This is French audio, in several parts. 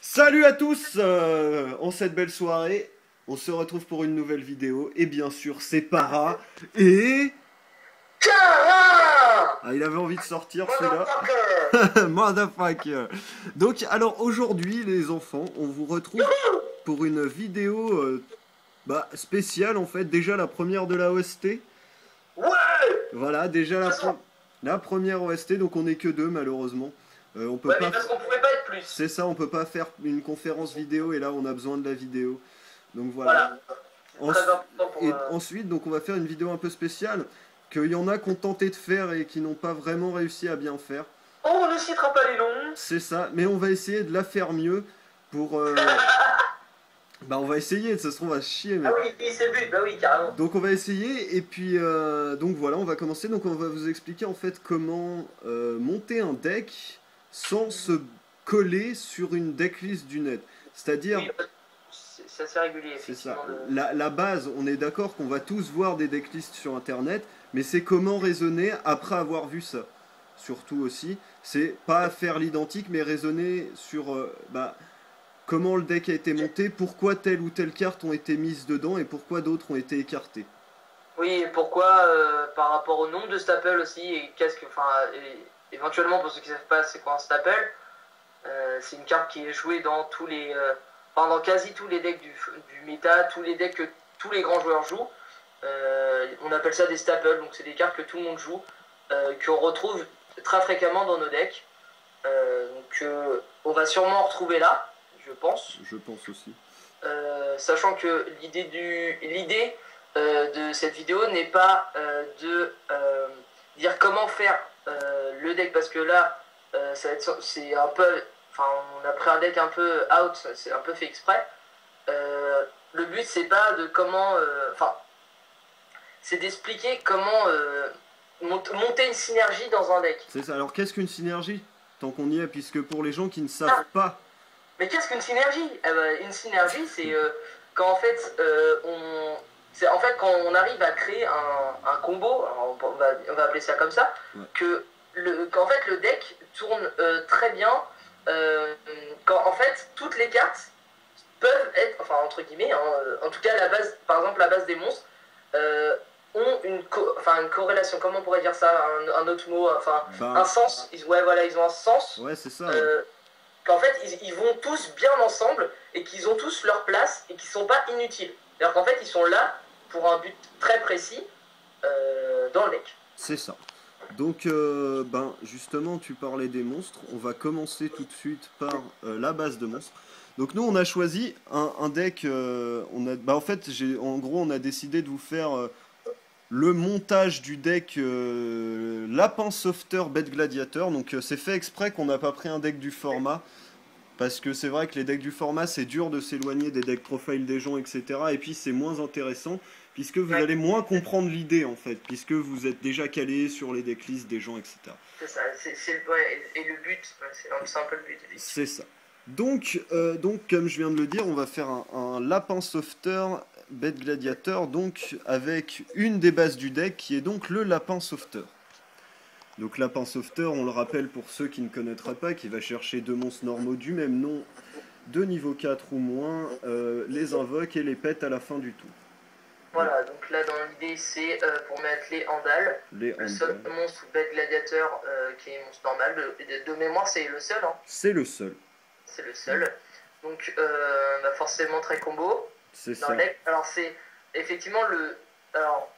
Salut à tous en cette belle soirée, on se retrouve pour une nouvelle vidéo, et bien sûr c'est Para, et... Kara! Ah, il avait envie de sortir celui-là. Motherfucker! Motherfucker. Donc, alors aujourd'hui les enfants, on vous retrouve pour une vidéo spéciale en fait, déjà la première de la OST. Ouais! Voilà, déjà Ce soir. la première OST, donc on est que deux malheureusement. On peut Ouais, mais pas... parce qu'on pouvait pas être plus. C'est ça, on peut pas faire une conférence vidéo et là on a besoin de la vidéo. Donc voilà. Voilà. C'est très important pour. Et ensuite, donc on va faire une vidéo un peu spéciale qu'il y en a qui ont tenté de faire et qui n'ont pas vraiment réussi à bien faire. Oh, on ne citera pas les noms. C'est ça, mais on va essayer de la faire mieux pour... Bah on va essayer, ça se trouve on va se chier, Ah mais... oui, c'est le but, bah oui, carrément. Donc on va essayer, et puis donc voilà, on va commencer. Donc on va vous expliquer en fait comment monter un deck sans se coller sur une decklist du net. C'est-à-dire, Oui, c'est assez régulier, c'est ça. effectivement. La base, on est d'accord qu'on va tous voir des decklists sur internet, mais c'est comment raisonner après avoir vu ça. Surtout aussi, c'est pas faire l'identique, mais raisonner sur comment le deck a été monté, pourquoi telle ou telle carte ont été mises dedans et pourquoi d'autres ont été écartées. Oui, et pourquoi, par rapport au nombre de staples aussi, et qu'est-ce que. Enfin, éventuellement, pour ceux qui ne savent pas c'est quoi un staple, c'est une carte qui est jouée dans tous les. Enfin, dans quasi tous les decks du méta, tous les decks que tous les grands joueurs jouent. On appelle ça des staples, donc c'est des cartes que tout le monde joue, qu'on retrouve très fréquemment dans nos decks. On va sûrement en retrouver là, je pense. Je pense aussi. Sachant que l'idée de cette vidéo n'est pas de dire comment faire le deck, parce que là, c'est un peu, enfin, on a pris un deck un peu out, c'est un peu fait exprès. Le but c'est pas de comment, enfin, c'est d'expliquer comment monter une synergie dans un deck. C'est ça. Alors qu'est-ce qu'une synergie? Tant qu'on y est, puisque pour les gens qui ne savent Ah, pas, mais qu'est-ce qu'une synergie? Une synergie, c'est quand en fait c'est en fait quand on arrive à créer un combo, on va appeler ça comme ça, ouais. qu'en fait le deck tourne très bien, quand en fait toutes les cartes peuvent être, enfin entre guillemets, hein, en tout cas la base, par exemple la base des monstres, ont une corrélation, comment on pourrait dire ça, un autre mot, enfin un Bah, sens, ouais voilà, ils ont un sens. ouais, c'est ça. Ouais. Euh, Qu'en fait ils vont tous bien ensemble et qu'ils ont tous leur place et qu'ils sont pas inutiles. C'est-à-dire qu'en fait ils sont là pour un but très précis dans le deck. C'est ça. Donc, justement, tu parlais des monstres. On va commencer tout de suite par la base de monstres. Donc, nous, on a choisi un deck. En fait, en gros, on a décidé de vous faire le montage du deck Lapin Sauveteur Bête Gladiateur. Donc, c'est fait exprès qu'on n'a pas pris un deck du format. Parce que c'est vrai que les decks du format, c'est dur de s'éloigner des decks profile des gens, etc. Et puis c'est moins intéressant, puisque vous Ouais, allez moins comprendre l'idée, en fait, puisque vous êtes déjà calé sur les decklists des gens, etc. c'est ça. Ouais, et le but, c'est un peu le but, C'est effectivement. ça. Donc, comme je viens de le dire, on va faire un lapin sauveteur bête gladiateur, donc avec une des bases du deck qui est donc le lapin sauveteur. Donc lapin sauveteur, on le rappelle pour ceux qui ne connaîtraient pas, qui va chercher deux monstres normaux du même nom, de niveau 4 ou moins, les invoque et les pète à la fin du tour. Donc, Voilà, donc là dans l'idée c'est pour mettre les Andal, les le seul handballs. monstre bête gladiateur qui est monstre normal. De mémoire c'est le seul, hein. C'est le seul. C'est le seul. Donc forcément très combo C'est dans le ça. deck. Alors c'est effectivement le. Alors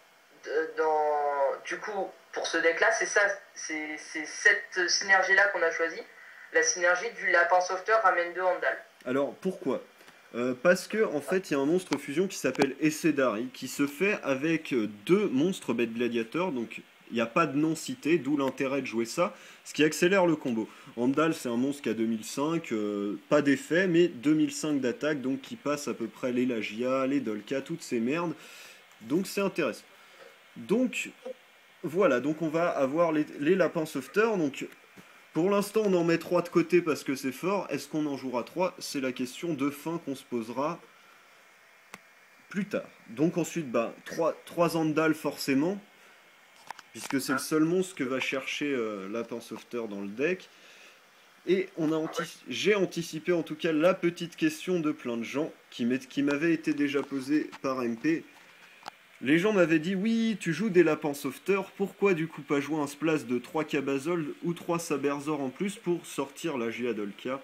du coup pour ce deck là c'est ça, c'est cette synergie là qu'on a choisi. La synergie du lapin sauveteur ramène 2 Andal. Alors pourquoi? Parce que en fait, il y a un monstre fusion qui s'appelle Essedari, qui se fait avec deux monstres bêtes gladiateurs, donc il n'y a pas de nom cité, d'où l'intérêt de jouer ça, ce qui accélère le combo. Andal, c'est un monstre qui a 2005, pas d'effet, mais 2005 d'attaque, donc qui passe à peu près les Lagia, les Dolka, toutes ces merdes, donc c'est intéressant. Donc voilà, donc on va avoir les lapins sauveteurs, donc pour l'instant, on en met 3 de côté parce que c'est fort. Est-ce qu'on en jouera 3? C'est la question de fin qu'on se posera plus tard. Donc ensuite, 3 Andal forcément, puisque c'est le seul monstre que va chercher Lapin Sauveteur dans le deck. Et j'ai anticipé en tout cas la petite question de plein de gens qui m'avait été déjà posée par MP. Les gens m'avaient dit oui, tu joues des lapins sauveteurs, pourquoi du coup pas jouer un splash de 3 Cabazol ou 3 Saberzor en plus pour sortir la Giadolka?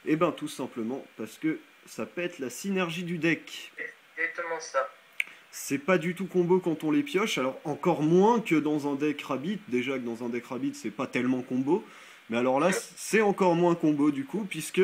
Eh ben tout simplement parce que ça pète la synergie du deck. Exactement ça. C'est pas du tout combo quand on les pioche, alors encore moins que dans un deck Rabbit. Déjà que dans un deck Rabbit c'est pas tellement combo, mais alors là c'est encore moins combo du coup, puisque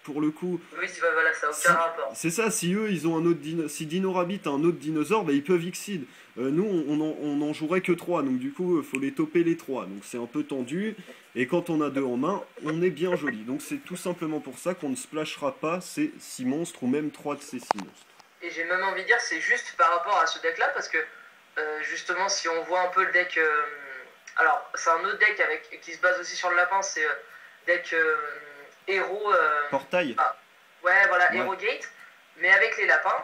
pour le coup, Oui, voilà, ça n'a aucun rapport. c'est ça, si eux ils ont un autre si Dino Rabbit a un autre dinosaure, bah, ils peuvent Exceed. Nous on en jouerait que 3, donc du coup faut les toper les 3, donc c'est un peu tendu, et quand on a 2 en main, on est bien joli. Donc c'est tout simplement pour ça qu'on ne splashera pas ces 6 monstres, ou même 3 de ces 6 monstres. Et j'ai même envie de dire, c'est juste par rapport à ce deck-là, parce que justement, si on voit un peu le deck. Alors, c'est un autre deck qui se base aussi sur le lapin, c'est deck héros. Portail. Ouais, voilà, Ouais. Hero Gate, mais avec les lapins.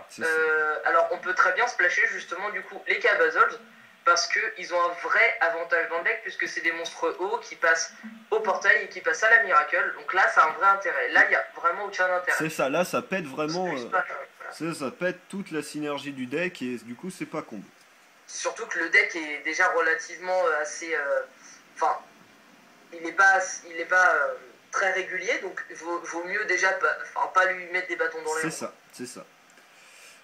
Alors, on peut très bien splasher justement, du coup, les Cabazols, parce qu'ils ont un vrai avantage dans le deck, puisque c'est des monstres hauts qui passent au portail et qui passent à la Miracle. Donc là, ça a un vrai intérêt. Là, il n'y a vraiment aucun intérêt. C'est ça, là ça pète vraiment. Voilà. Ça pète toute la synergie du deck, et du coup c'est pas combo. Surtout que le deck est déjà relativement assez. Enfin, il n'est pas très régulier, donc vaut mieux déjà pas lui mettre des bâtons dans les roues. C'est ça.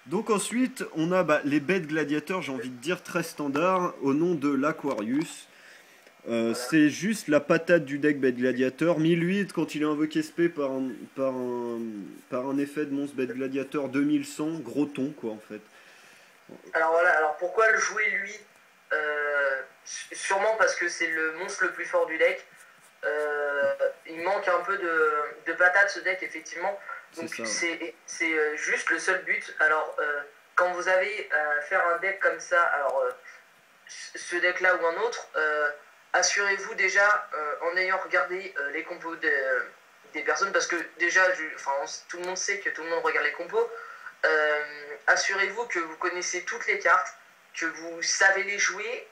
Donc ensuite, on a les bêtes gladiateurs, j'ai envie de dire très standard, au nom de l'Aquarius. Voilà. C'est juste la patate du deck bête gladiateur. 1008 quand il est invoqué SP par un effet de monstre bête gladiateur. 2100, gros ton quoi en fait. Alors voilà, alors pourquoi le jouer lui Sûrement parce que c'est le monstre le plus fort du deck. Il manque un peu de patate ce deck effectivement. Donc c'est juste le seul but. Alors quand vous avez à faire un deck comme ça, alors ce deck là ou un autre, assurez-vous déjà en ayant regardé les compos des personnes, parce que déjà tout le monde sait que tout le monde regarde les compos. Assurez-vous que vous connaissez toutes les cartes, que vous savez les jouer.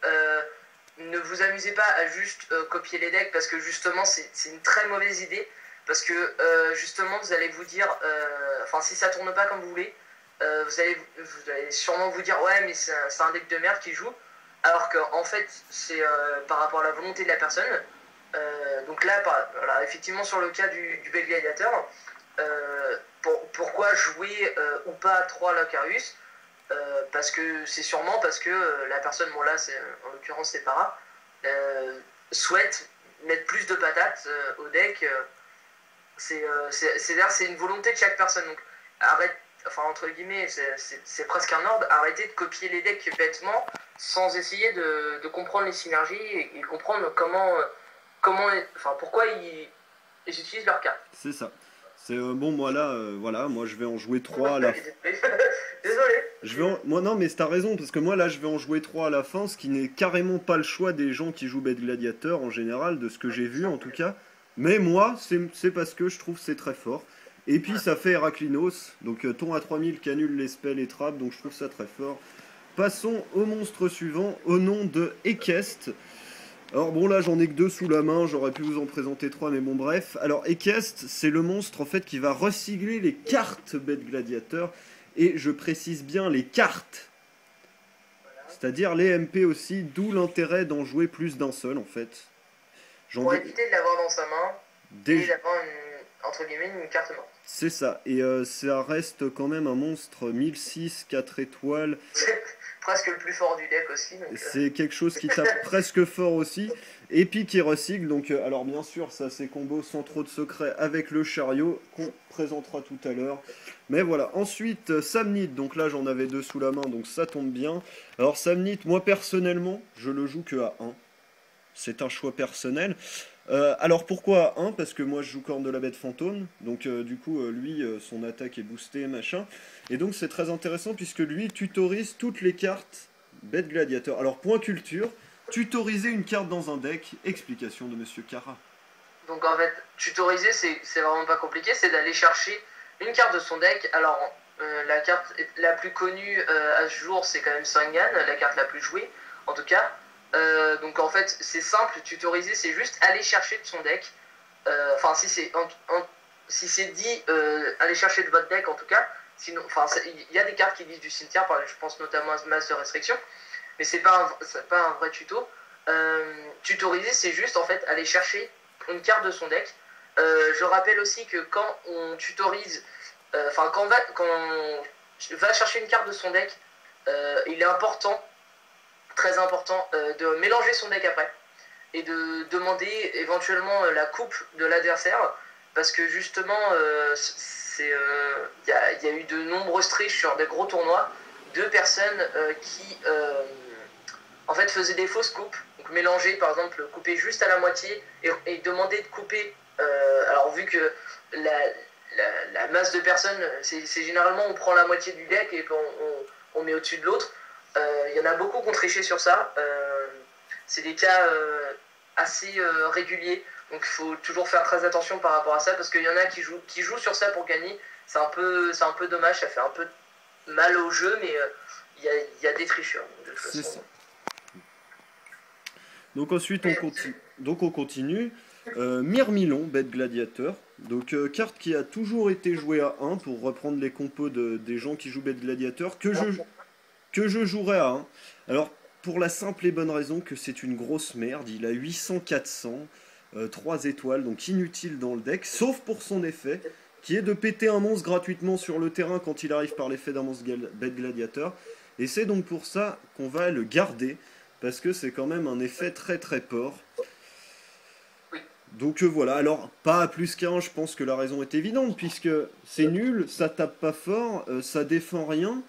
Ne vous amusez pas à juste copier les decks, parce que justement c'est une très mauvaise idée, parce que justement vous allez vous dire, si ça tourne pas comme vous voulez, vous allez sûrement vous dire ouais mais c'est un deck de merde qui joue, alors qu'en fait c'est par rapport à la volonté de la personne. Donc là voilà, effectivement sur le cas du Bel Gladiator, pourquoi jouer ou pas 3 Lacarius, parce que c'est sûrement parce que la personne, bon là en l'occurrence c'est Para, souhaite mettre plus de patates au deck. C'est une volonté de chaque personne. Donc arrête, entre guillemets, c'est presque un ordre. Arrêtez de copier les decks bêtement sans essayer de comprendre les synergies et comprendre pourquoi ils utilisent leurs cartes. C'est ça. C'est bon, moi là, voilà, moi je vais en jouer 3 à la fin. Désolé. Moi non, mais t'as raison, parce que moi là je vais en jouer 3 à la fin, ce qui n'est carrément pas le choix des gens qui jouent Bête Gladiateur en général, de ce que j'ai vu en tout cas. Mais moi, c'est parce que je trouve c'est très fort. Et puis ça fait Héraclinos, donc ton à 3000 qui annule les spells et trappes, donc je trouve ça très fort. Passons au monstre suivant, au nom de Ekest. Alors bon là j'en ai que 2 sous la main, j'aurais pu vous en présenter 3 mais bon bref. Alors Ekest c'est le monstre en fait qui va recycler les cartes Bête Gladiateur, et je précise bien les cartes. C'est-à-dire les MP aussi, d'où l'intérêt d'en jouer plus d'un seul en fait. Pour éviter de l'avoir dans sa main et d'avoir entre guillemets une carte morte. C'est ça, et ça reste quand même un monstre 1006, 4 étoiles. Presque le plus fort du deck aussi. C'est quelque chose qui tape presque fort aussi. Et puis qui recycle. Donc, alors bien sûr, ça c'est combo sans trop de secret avec le chariot qu'on présentera tout à l'heure. Mais voilà. Ensuite, Samnit. Donc là, j'en avais 2 sous la main, donc ça tombe bien. Alors Samnit, moi personnellement, je le joue que à 1. C'est un choix personnel. Alors pourquoi 1 ? Parce que moi je joue Corne de la Bête Fantôme, donc du coup lui son attaque est boostée machin, et donc c'est très intéressant puisque lui tutorise toutes les cartes Bête Gladiateur. Alors point culture, tutoriser une carte dans un deck, explication de Monsieur Cara. Donc en fait tutoriser c'est vraiment pas compliqué, c'est d'aller chercher une carte de son deck. Alors la carte la plus connue à ce jour c'est quand même Sangan, la carte la plus jouée en tout cas. Donc en fait c'est simple, tutoriser c'est juste aller chercher de son deck Enfin, si c'est dit, allez chercher de votre deck en tout cas. Sinon, enfin, il y a des cartes qui disent du cimetière, je pense notamment à ce Mass de Restriction, mais c'est pas un vrai tuto. Tutoriser, c'est juste en fait aller chercher une carte de son deck. Je rappelle aussi que quand on tutorise, quand on va chercher une carte de son deck, il est important, très important, de mélanger son deck après et de demander éventuellement la coupe de l'adversaire, parce que justement, y a eu de nombreuses triches sur des gros tournois de personnes qui en fait faisaient des fausses coupes, donc mélanger par exemple, couper juste à la moitié et demander de couper. Alors vu que la masse de personnes, c'est généralement on prend la moitié du deck et on met au-dessus de l'autre. Il y en a beaucoup qui ont triché sur ça. C'est des cas assez réguliers. Donc il faut toujours faire très attention par rapport à ça, parce qu'il y en a qui jouent sur ça pour gagner. C'est un peu dommage, ça fait un peu mal au jeu, mais il y a des tricheurs. De toute C'est façon. ça. Donc ensuite on continue. Myrmidon, bête gladiateur. Donc carte qui a toujours été jouée à 1 pour reprendre les compos des gens qui jouent bête gladiateur, que je jouerai à 1. Alors pour la simple et bonne raison que c'est une grosse merde, il a 800-400, 3 étoiles, donc inutile dans le deck, sauf pour son effet, qui est de péter un monstre gratuitement sur le terrain quand il arrive par l'effet d'un monstre bête gladiateur. Et c'est donc pour ça qu'on va le garder, parce que c'est quand même un effet très très fort. Donc voilà, alors pas à plus qu'un, je pense que la raison est évidente, puisque c'est nul, ça tape pas fort, ça défend rien,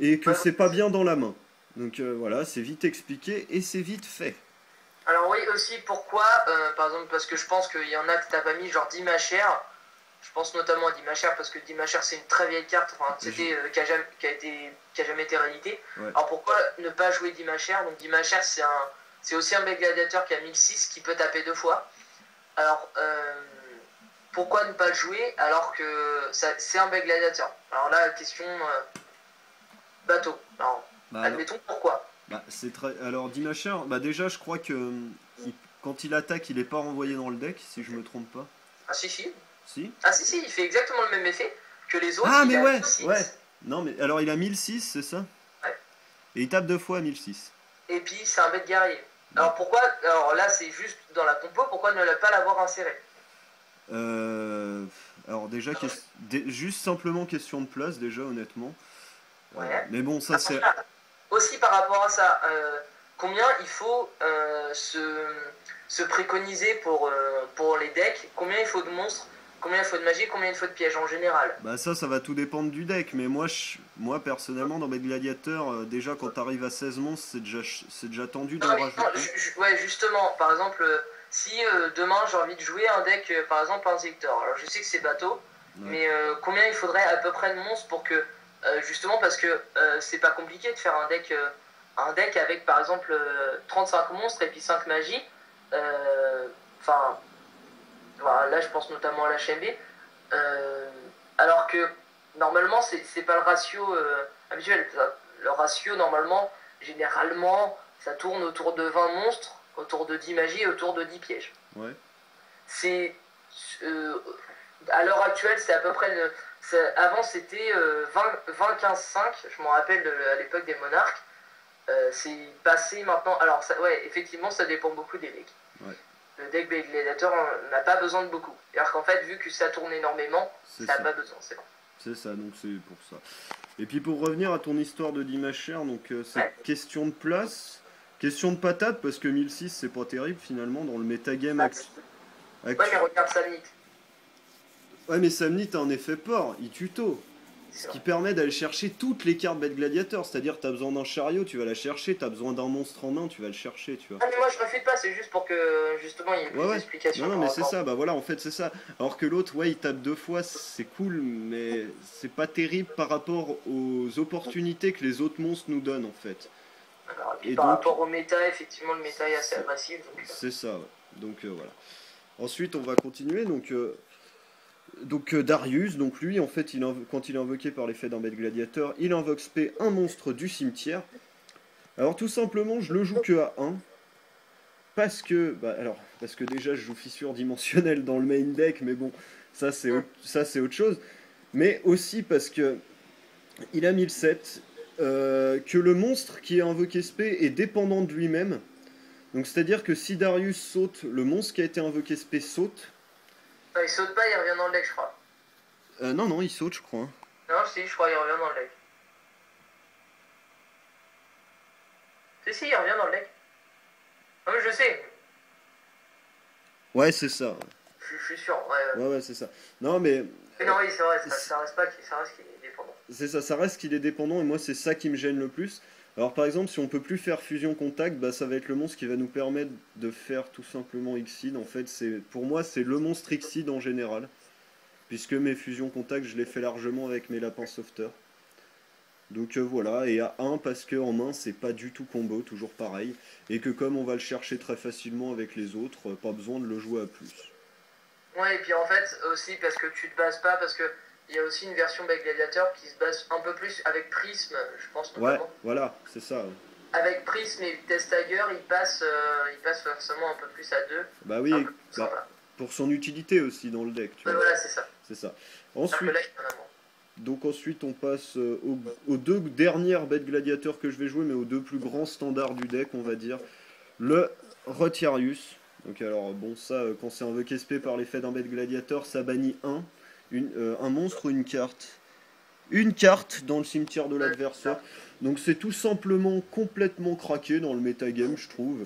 et que c'est pas bien dans la main. Donc voilà, c'est vite expliqué et c'est vite fait. Alors oui, aussi pourquoi, par exemple, parce que je pense qu'il y en a que t'as pas mis, genre Dimachère. Je pense notamment à Dimachère, parce que Dimachère c'est une très vieille carte, enfin, qui a jamais été réalité. Ouais. Alors pourquoi ne pas jouer Dimachère? Donc Dimachère c'est aussi un bec gladiateur qui a 1006, qui peut taper 2 fois. Alors pourquoi ne pas le jouer alors que c'est un bec gladiateur? Alors là, question bateau. Alors, admettons pourquoi. C'est très. Alors Dimacher, déjà je crois que quand il attaque, il est pas renvoyé dans le deck, si je me trompe pas. Ah si si. Si. Ah si, il fait exactement le même effet que les autres. Ah mais ouais, ouais. Non mais alors il a 1006, c'est ça? Ouais. Et il tape 2 fois à 1006. Et puis c'est un bête guerrier. Alors pourquoi, alors là c'est juste dans la compo, pourquoi ne pas l'avoir inséré? Alors déjà, juste simplement question de place, déjà honnêtement. Ouais. Mais bon, ça c'est... Aussi par rapport à ça, combien il faut se préconiser pour les decks? Combien il faut de monstres? Combien il faut de magie? Combien il faut de pièges en général? Bah ça va tout dépendre du deck, mais moi personnellement dans mes gladiateurs, déjà quand t'arrives à 16 monstres, c'est déjà tendu d'en rajouter. Ouais, justement, par exemple, si demain j'ai envie de jouer un deck, par exemple un Zector, alors je sais que c'est bateau, ouais. Mais combien il faudrait à peu près de monstres pour que, justement parce que c'est pas compliqué de faire un deck avec par exemple 35 monstres et puis 5 magies, enfin... Voilà, là je pense notamment à l'HMB, alors que normalement c'est pas le ratio habituel. Le ratio normalement, généralement, ça tourne autour de 20 monstres, autour de 10 magies et autour de 10 pièges. Ouais. C'est à l'heure actuelle, c'est à peu près avant c'était 20-15-5, je m'en rappelle à l'époque des monarques. C'est passé maintenant. Alors ça, ouais, effectivement ça dépend beaucoup des decks. Ouais. Le deck gladiateur n'a pas besoin de beaucoup. Alors qu'en fait, vu que ça tourne énormément, ça n'a pas besoin, c'est bon. C'est ça, donc c'est pour ça. Et puis pour revenir à ton histoire de Dimacher, donc c'est question de place, question de patate, parce que 1006 c'est pas terrible finalement dans le metagame actuel. Ouais, mais regarde Samnit. Ouais, mais Samnit a un effet port, il tuto. Ce qui permet d'aller chercher toutes les cartes bête gladiateur. C'est-à-dire, t'as besoin d'un chariot, tu vas la chercher. T'as besoin d'un monstre en main, tu vas le chercher, tu vois. Ah, mais moi je refuse pas, c'est juste pour que justement il y ait plus d'explications. Non, mais c'est ça, bah voilà, en fait, c'est ça. Alors que l'autre, ouais, il tape 2 fois, c'est cool, mais c'est pas terrible par rapport aux opportunités que les autres monstres nous donnent, en fait. Alors, et puis par rapport au méta, effectivement, le méta est assez agressif. C'est ça, ouais. Donc voilà. Ensuite, on va continuer, donc Darius, donc lui en fait quand il est invoqué par l'effet d'un bête gladiateur, il invoque spé un monstre du cimetière. Alors tout simplement je le joue que à 1. Parce que, alors parce que déjà je joue fissure dimensionnelle dans le main deck, mais bon, ça c'est autre chose. Mais aussi parce que il a 1007, que le monstre qui est invoqué spé est dépendant de lui-même. Donc c'est-à-dire que si Darius saute, le monstre qui a été invoqué spé saute. Non, il saute pas, il revient dans le deck, je crois. Non, non, il saute, je crois. Non, si, je crois qu'il revient dans le deck. Si, il revient dans le deck. Non, mais je sais. Ouais, c'est ça. Je suis sûr, ouais. Ouais, c'est ça. Non, mais... Non, oui, c'est vrai, ça reste qu'il est dépendant. C'est ça, ça reste qu'il est dépendant, et moi c'est ça qui me gêne le plus. Alors par exemple, si on peut plus faire fusion contact, bah ça va être le monstre qui va nous permettre de faire tout simplement Xyz. En fait, pour moi c'est le monstre Xyz en général, puisque mes fusions contact je les fais largement avec mes lapins sauveteurs. Donc voilà, et à 1 parce que en main c'est pas du tout combo, toujours pareil, et que comme on va le chercher très facilement avec les autres, pas besoin de le jouer à plus. Ouais, et puis en fait aussi parce que tu te bases pas, parce que il y a aussi une version Bête Gladiateur qui se base un peu plus avec Prisme, je pense notamment. Ouais, voilà, c'est ça. Ouais. Avec Prisme et Vitesse Tiger, il passe forcément un peu plus à 2. Bah oui, bah, pour son utilité aussi dans le deck. Tu vois. Voilà, c'est ça. C'est ça. Ensuite, donc ensuite on passe aux deux dernières bêtes gladiateurs que je vais jouer, mais aux deux plus grands standards du deck, on va dire. Le Rotirius. Donc alors bon, ça, quand c'est invoqué SP par l'effet d'un bête gladiateur, ça bannit un monstre ou une carte. Une carte dans le cimetière de l'adversaire. Donc c'est tout simplement complètement craqué dans le metagame, je trouve.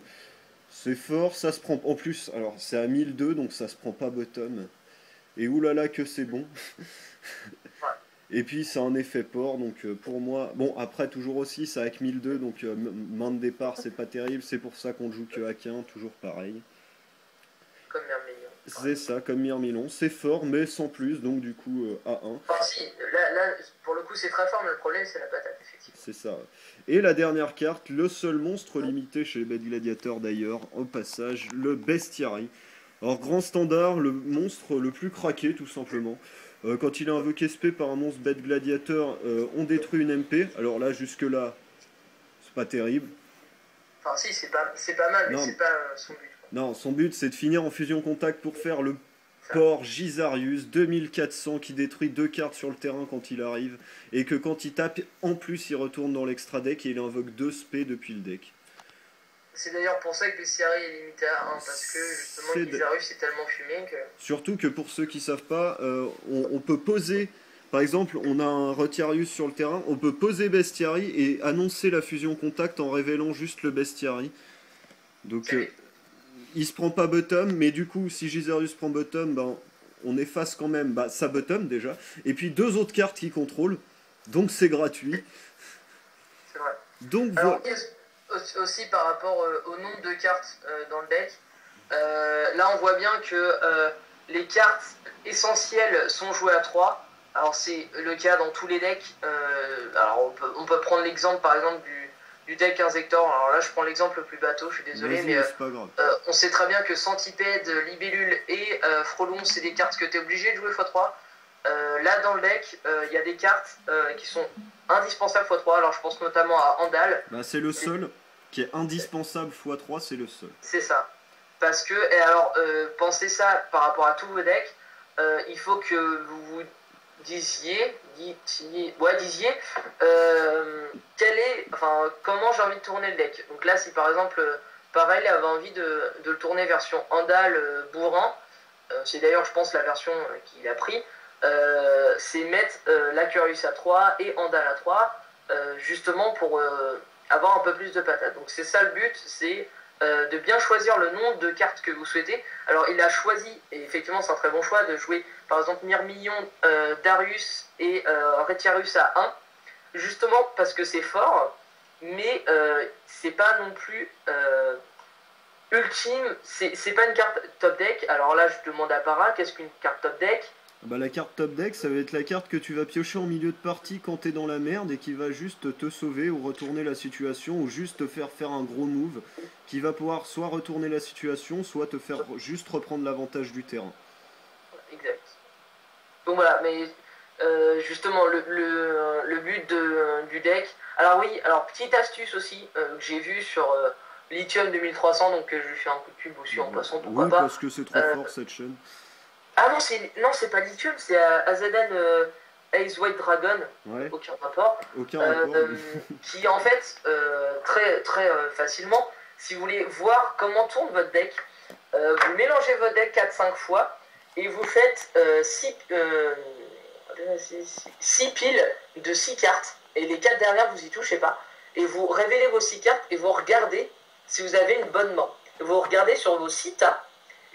C'est fort, ça se prend... En plus, alors c'est à 1002, donc ça se prend pas bottom. Et oulala que c'est bon. Et puis c'est un effet port, donc pour moi... Bon, après toujours aussi, ça hack 1002, donc main de départ, c'est pas terrible. C'est pour ça qu'on joue que hack 1, toujours pareil. Comme Myrmidon. C'est ça, comme Myrmidon. C'est fort, mais sans plus, donc du coup A1. Enfin si, là, pour le coup c'est très fort, mais le problème c'est la patate, effectivement. C'est ça. Et la dernière carte, le seul monstre limité chez les bêtes gladiateurs d'ailleurs, au passage, le Bestiary. Alors grand standard, le monstre le plus craqué tout simplement. Quand il est invoqué SP par un monstre bête gladiateur, on détruit une MP. Alors là, jusque là, c'est pas terrible. Enfin si, c'est pas mal, mais c'est pas son but. Non, son but c'est de finir en fusion contact pour faire le port Gisarius 2400 qui détruit 2 cartes sur le terrain quand il arrive, et que quand il tape, en plus il retourne dans l'extra deck et il invoque 2 SP depuis le deck. C'est d'ailleurs pour ça que Bestiary est limité à 1, parce que justement Gisarius est tellement fumé que... Surtout que pour ceux qui savent pas, on peut poser... Par exemple, on a un Rotirius sur le terrain, on peut poser Bestiary et annoncer la fusion contact en révélant juste le Bestiary. Donc il se prend pas bottom, mais du coup, si Gisarius prend bottom, ben, on efface quand même sa bottom déjà. Et puis 2 autres cartes qu'il contrôle, donc c'est gratuit. C'est vrai. Donc alors, aussi par rapport au nombre de cartes dans le deck, là on voit bien que les cartes essentielles sont jouées à 3. Alors c'est le cas dans tous les decks. Alors on peut prendre l'exemple par exemple du deck Inzektor. Alors là je prends l'exemple le plus bateau, je suis désolé, mais on sait très bien que Centipede, Libellule et Frolon c'est des cartes que tu es obligé de jouer x3. Là dans le deck il y a des cartes qui sont indispensables x3. Alors je pense notamment à Andal. Bah, c'est le seul qui est indispensable x3, c'est le seul. C'est ça. Parce que, et alors pensez ça par rapport à tous vos decks, il faut que vous vous disiez comment j'ai envie de tourner le deck. Donc là, si par exemple, pareil, avait envie de le tourner version Andal bourrin, c'est d'ailleurs, je pense, la version qu'il a pris, c'est mettre l'Acurius à 3 et Andal à 3, justement pour avoir un peu plus de patate. Donc c'est ça le but, c'est de bien choisir le nombre de cartes que vous souhaitez. Alors il a choisi, et effectivement c'est un très bon choix, de jouer par exemple Myrmidon, Darius et Retiarius à 1, justement parce que c'est fort, mais c'est pas non plus ultime, c'est pas une carte top deck. Alors là je demande à Para, qu'est-ce qu'une carte top deck? Bah, la carte top deck, ça va être la carte que tu vas piocher en milieu de partie quand t'es dans la merde et qui va juste te sauver ou retourner la situation ou juste te faire faire un gros move qui va pouvoir soit retourner la situation, soit te faire juste reprendre l'avantage du terrain. Exact. Donc voilà, mais justement le but du deck... Alors oui, alors petite astuce aussi que j'ai vu sur Lithium 2300, donc je lui fais un coup de pub aussi en passant, pourquoi Ouais, pas. parce que c'est trop fort cette chaîne. Ah non, c'est pas Lithium, c'est AZN Ace White Dragon, Ouais. aucun rapport. Aucun rapport. Qui en fait, très facilement, si vous voulez voir comment tourne votre deck, vous mélangez votre deck 4-5 fois et vous faites 6 piles de 6 cartes. Et les 4 dernières, vous y touchez pas. Et vous révélez vos 6 cartes et vous regardez si vous avez une bonne main. Vous regardez sur vos 6 tas.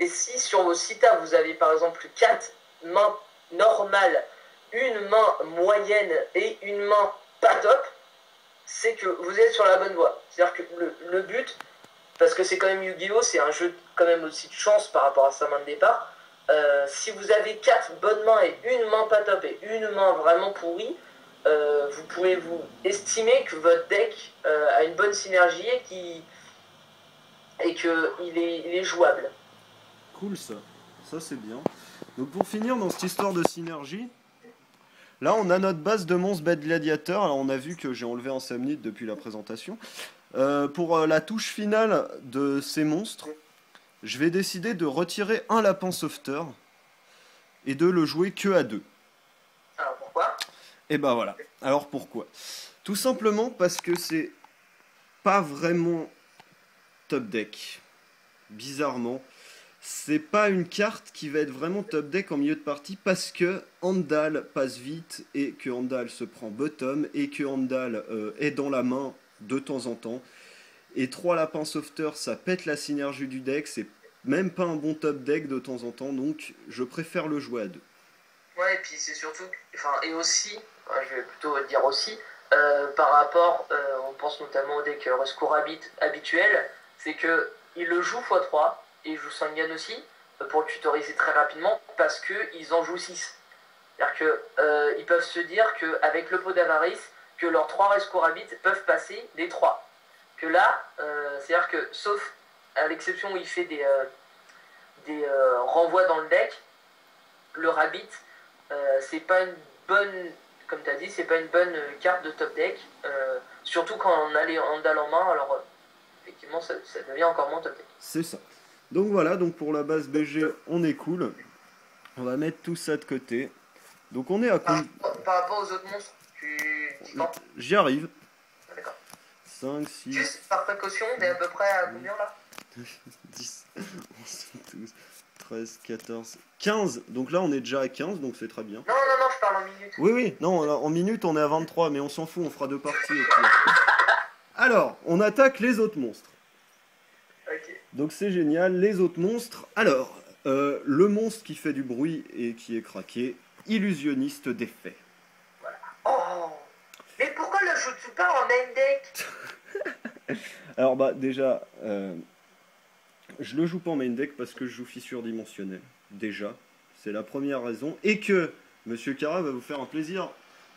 Et si sur vos 6 tas, vous avez par exemple 4 mains normales, une main moyenne et une main pas top, c'est que vous êtes sur la bonne voie. C'est-à-dire que le but, parce que c'est quand même Yu-Gi-Oh!, c'est un jeu quand même aussi de chance par rapport à sa main de départ. Si vous avez 4 bonnes mains et une main pas top et une main vraiment pourrie, vous pouvez vous estimer que votre deck a une bonne synergie et qu'il est jouable. Cool ça, ça c'est bien. Donc pour finir dans cette histoire de synergie, là on a notre base de monstres bête gladiateur. Alors on a vu que j'ai enlevé un Samnite depuis la présentation. Pour la touche finale de ces monstres, je vais décider de retirer un lapin sauveteur et de le jouer que à 2. Alors pourquoi? Et ben voilà. Alors pourquoi? Tout simplement parce que c'est pas vraiment top deck. Bizarrement, c'est pas une carte qui va être vraiment top deck en milieu de partie parce que Andal passe vite et que Andal se prend bottom et que Andal est dans la main de temps en temps. Et 3 lapins sauveteurs, ça pète la synergie du deck, c'est même pas un bon top deck de temps en temps, donc je préfère le jouer à 2. Ouais, et puis c'est surtout, enfin, et aussi, je vais plutôt dire aussi, par rapport, on pense notamment au deck Rescourabit habituel, c'est que il le joue x3 et il joue Sangan aussi, pour le tutoriser très rapidement, parce qu'ils en jouent 6. C'est-à-dire que ils peuvent se dire qu'avec le pot d'avarice, que leurs 3 Rescourabit peuvent passer les 3. Que là, c'est-à-dire que, sauf à l'exception où il fait des renvois dans le deck, le Rabbit, c'est pas une bonne, comme tu as dit, c'est pas une bonne carte de top deck, surtout quand on a les Andal en main, alors effectivement ça devient encore moins top deck. C'est ça. Donc voilà, donc pour la base BG, on est cool. On va mettre tout ça de côté. Donc on est à Par, combien? par rapport aux autres monstres, tu dis quand? J'y arrive. Ah, d'accord. 5, 6, Juste par précaution, t'es à peu près à combien là? 10, 11, 12, 13, 14, 15. Donc là, on est déjà à 15, donc c'est très bien. Non, non, non, je parle en minutes. Oui, oui, non, en minutes, on est à 23, mais on s'en fout, on fera 2 parties au pire. Alors, on attaque les autres monstres. Ok. Donc c'est génial, les autres monstres. Alors, le monstre qui fait du bruit et qui est craqué, illusionniste d'effet. Voilà. Oh, mais pourquoi le joues-tu pas en main deck? Alors bah déjà, je le joue pas en main deck parce que je joue fissure dimensionnelle. Déjà, c'est la première raison. Et que Monsieur Kara va vous faire un plaisir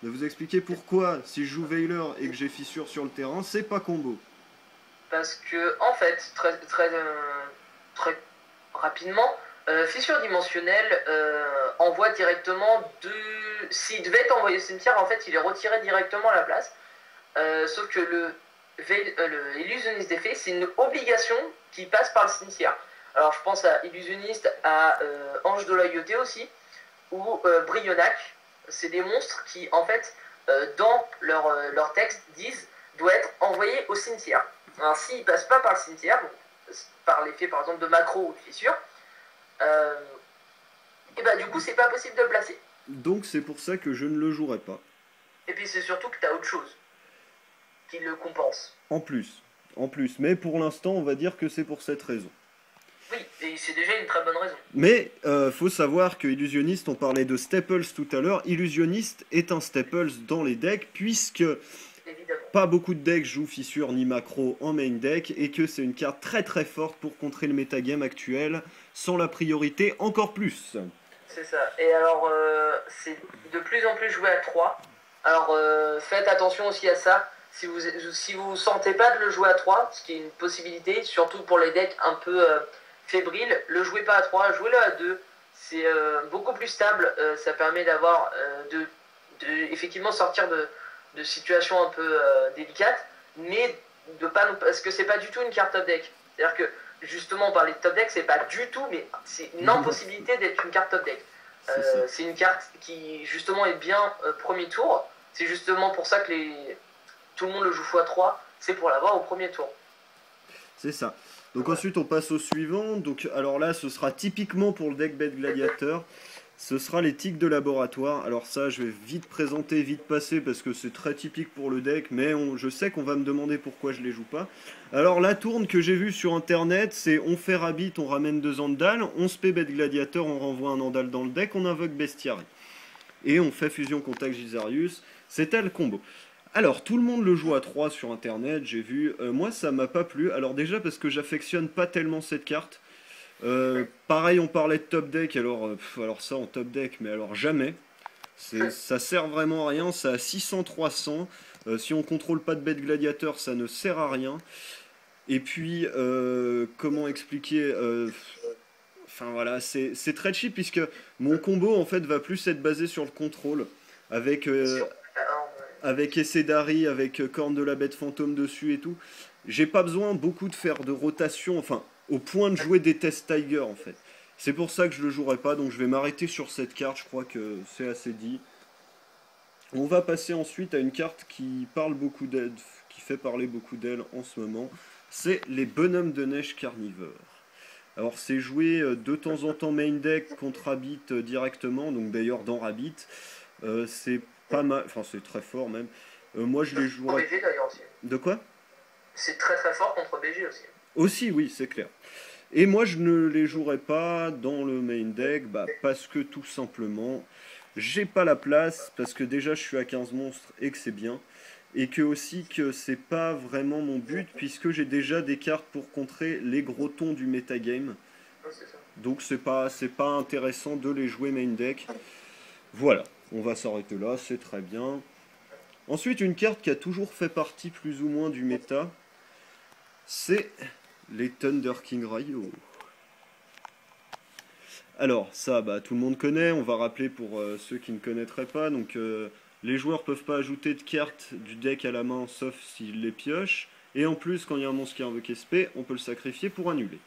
de vous expliquer pourquoi, si je joue Veiler et que j'ai fissure sur le terrain, c'est pas combo. Parce que, en fait, très rapidement, fissure dimensionnelle envoie directement deux. S'il devait être envoyé au cimetière, en fait, il est retiré directement à la place. Sauf que le illusionniste d'effet, c'est une obligation qui passe par le cimetière. Alors, je pense à illusionniste, à Ange de loyauté aussi, ou Brionac. C'est des monstres qui, en fait, dans leur texte, disent doit être envoyé au cimetière. Alors, s'ils ne passent pas par le cimetière, par l'effet par exemple de macro ou de fissure, et bah du coup c'est pas possible de le placer. Donc c'est pour ça que je ne le jouerai pas. Et puis c'est surtout que tu as autre chose qui le compense. En plus, mais pour l'instant on va dire que c'est pour cette raison. Oui, et c'est déjà une très bonne raison. Mais faut savoir que Illusionniste, on parlait de Staples tout à l'heure, Illusionniste est un Staples dans les decks, puisque Évidemment. pas beaucoup de decks jouent Fissure ni Macro en main deck, et que c'est une carte très très forte pour contrer le metagame actuel, sans la priorité encore plus. C'est ça. Et alors, c'est de plus en plus joué à 3. Alors, faites attention aussi à ça. Si vous sentez pas de le jouer à 3, ce qui est une possibilité, surtout pour les decks un peu fébriles, le jouez pas à 3, jouez-le à 2. C'est beaucoup plus stable. Ça permet d'avoir effectivement sortir de situations un peu délicates, mais de pas nous, parce que c'est pas du tout une carte top deck. C'est-à-dire que justement, parler de top deck, c'est pas du tout, mais c'est une impossibilité d'être une carte top deck. C'est une carte qui justement est bien premier tour. C'est justement pour ça que tout le monde le joue x3, c'est pour l'avoir au premier tour. C'est ça. Donc ensuite on passe au suivant. Donc alors là ce sera typiquement pour le deck Bête Gladiateur. Ce sera les tics de laboratoire. Alors ça je vais vite présenter, vite passer parce que c'est très typique pour le deck. Mais je sais qu'on va me demander pourquoi je les joue pas. Alors la tourne que j'ai vue sur internet, c'est on fait Rabbit, on ramène 2 Andals, on se paie Bête Gladiateur, on renvoie un Andal dans le deck, on invoque Bestiary. Et on fait Fusion Contact Gisarius. C'était le combo. Alors, tout le monde le joue à 3 sur internet, j'ai vu. Moi, ça m'a pas plu. Alors, déjà parce que j'affectionne pas tellement cette carte. Pareil, on parlait de top deck. Alors ça en top deck, mais alors jamais. Ça sert vraiment à rien. Ça a 600-300. Si on contrôle pas de bête gladiateur, ça ne sert à rien. Et puis, comment expliquer Enfin voilà, c'est très cheap puisque mon combo en fait va plus être basé sur le contrôle avec avec Essedari, avec Corne de la Bête Fantôme dessus et tout. J'ai pas besoin beaucoup de faire de rotation, enfin, au point de jouer des Test Tiger en fait. C'est pour ça que je le jouerai pas, donc je vais m'arrêter sur cette carte, je crois que c'est assez dit. On va passer ensuite à une carte qui parle beaucoup d'elle, qui fait parler beaucoup d'elle en ce moment. C'est les bonhommes de neige carnivores. Alors c'est joué de temps en temps main deck contre Rabbit directement, donc d'ailleurs dans Rabbit. C'est pas mal, enfin c'est très fort même. Moi je les jouerais. BG d'ailleurs aussi. De quoi? C'est très très fort contre BG aussi. Aussi, oui, c'est clair. Et moi je ne les jouerai pas dans le main deck, parce que tout simplement, j'ai pas la place, parce que déjà je suis à 15 monstres et que c'est bien. Et que aussi que c'est pas vraiment mon but, puisque j'ai déjà des cartes pour contrer les gros tons du metagame. Donc c'est pas intéressant de les jouer main deck. Voilà, on va s'arrêter là, c'est très bien. Ensuite, une carte qui a toujours fait partie plus ou moins du méta, c'est les Thunder King Ryo. Alors ça, tout le monde connaît, on va rappeler pour ceux qui ne connaîtraient pas. Donc les joueurs peuvent pas ajouter de cartes du deck à la main sauf s'ils les piochent. Et en plus, quand il y a un monstre qui invoque SP, on peut le sacrifier pour annuler.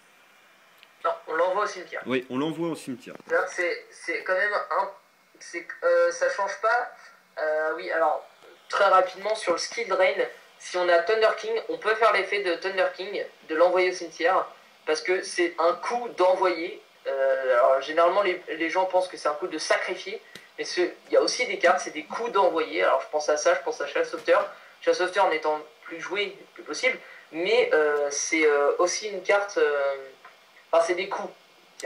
Non, on l'envoie au cimetière. Oui, on l'envoie au cimetière. C'est quand même ça change pas. Oui, alors très rapidement sur le skill drain, si on a Thunder King, on peut faire l'effet de Thunder King, de l'envoyer au cimetière, parce que c'est un coup d'envoyer. Alors généralement les gens pensent que c'est un coup de sacrifier, mais il y a aussi des cartes, c'est des coups d'envoyer. Alors je pense à ça, je pense à Chassofter. Chassofter n'étant plus joué, plus possible, mais c'est aussi une carte. Enfin, c'est des coups.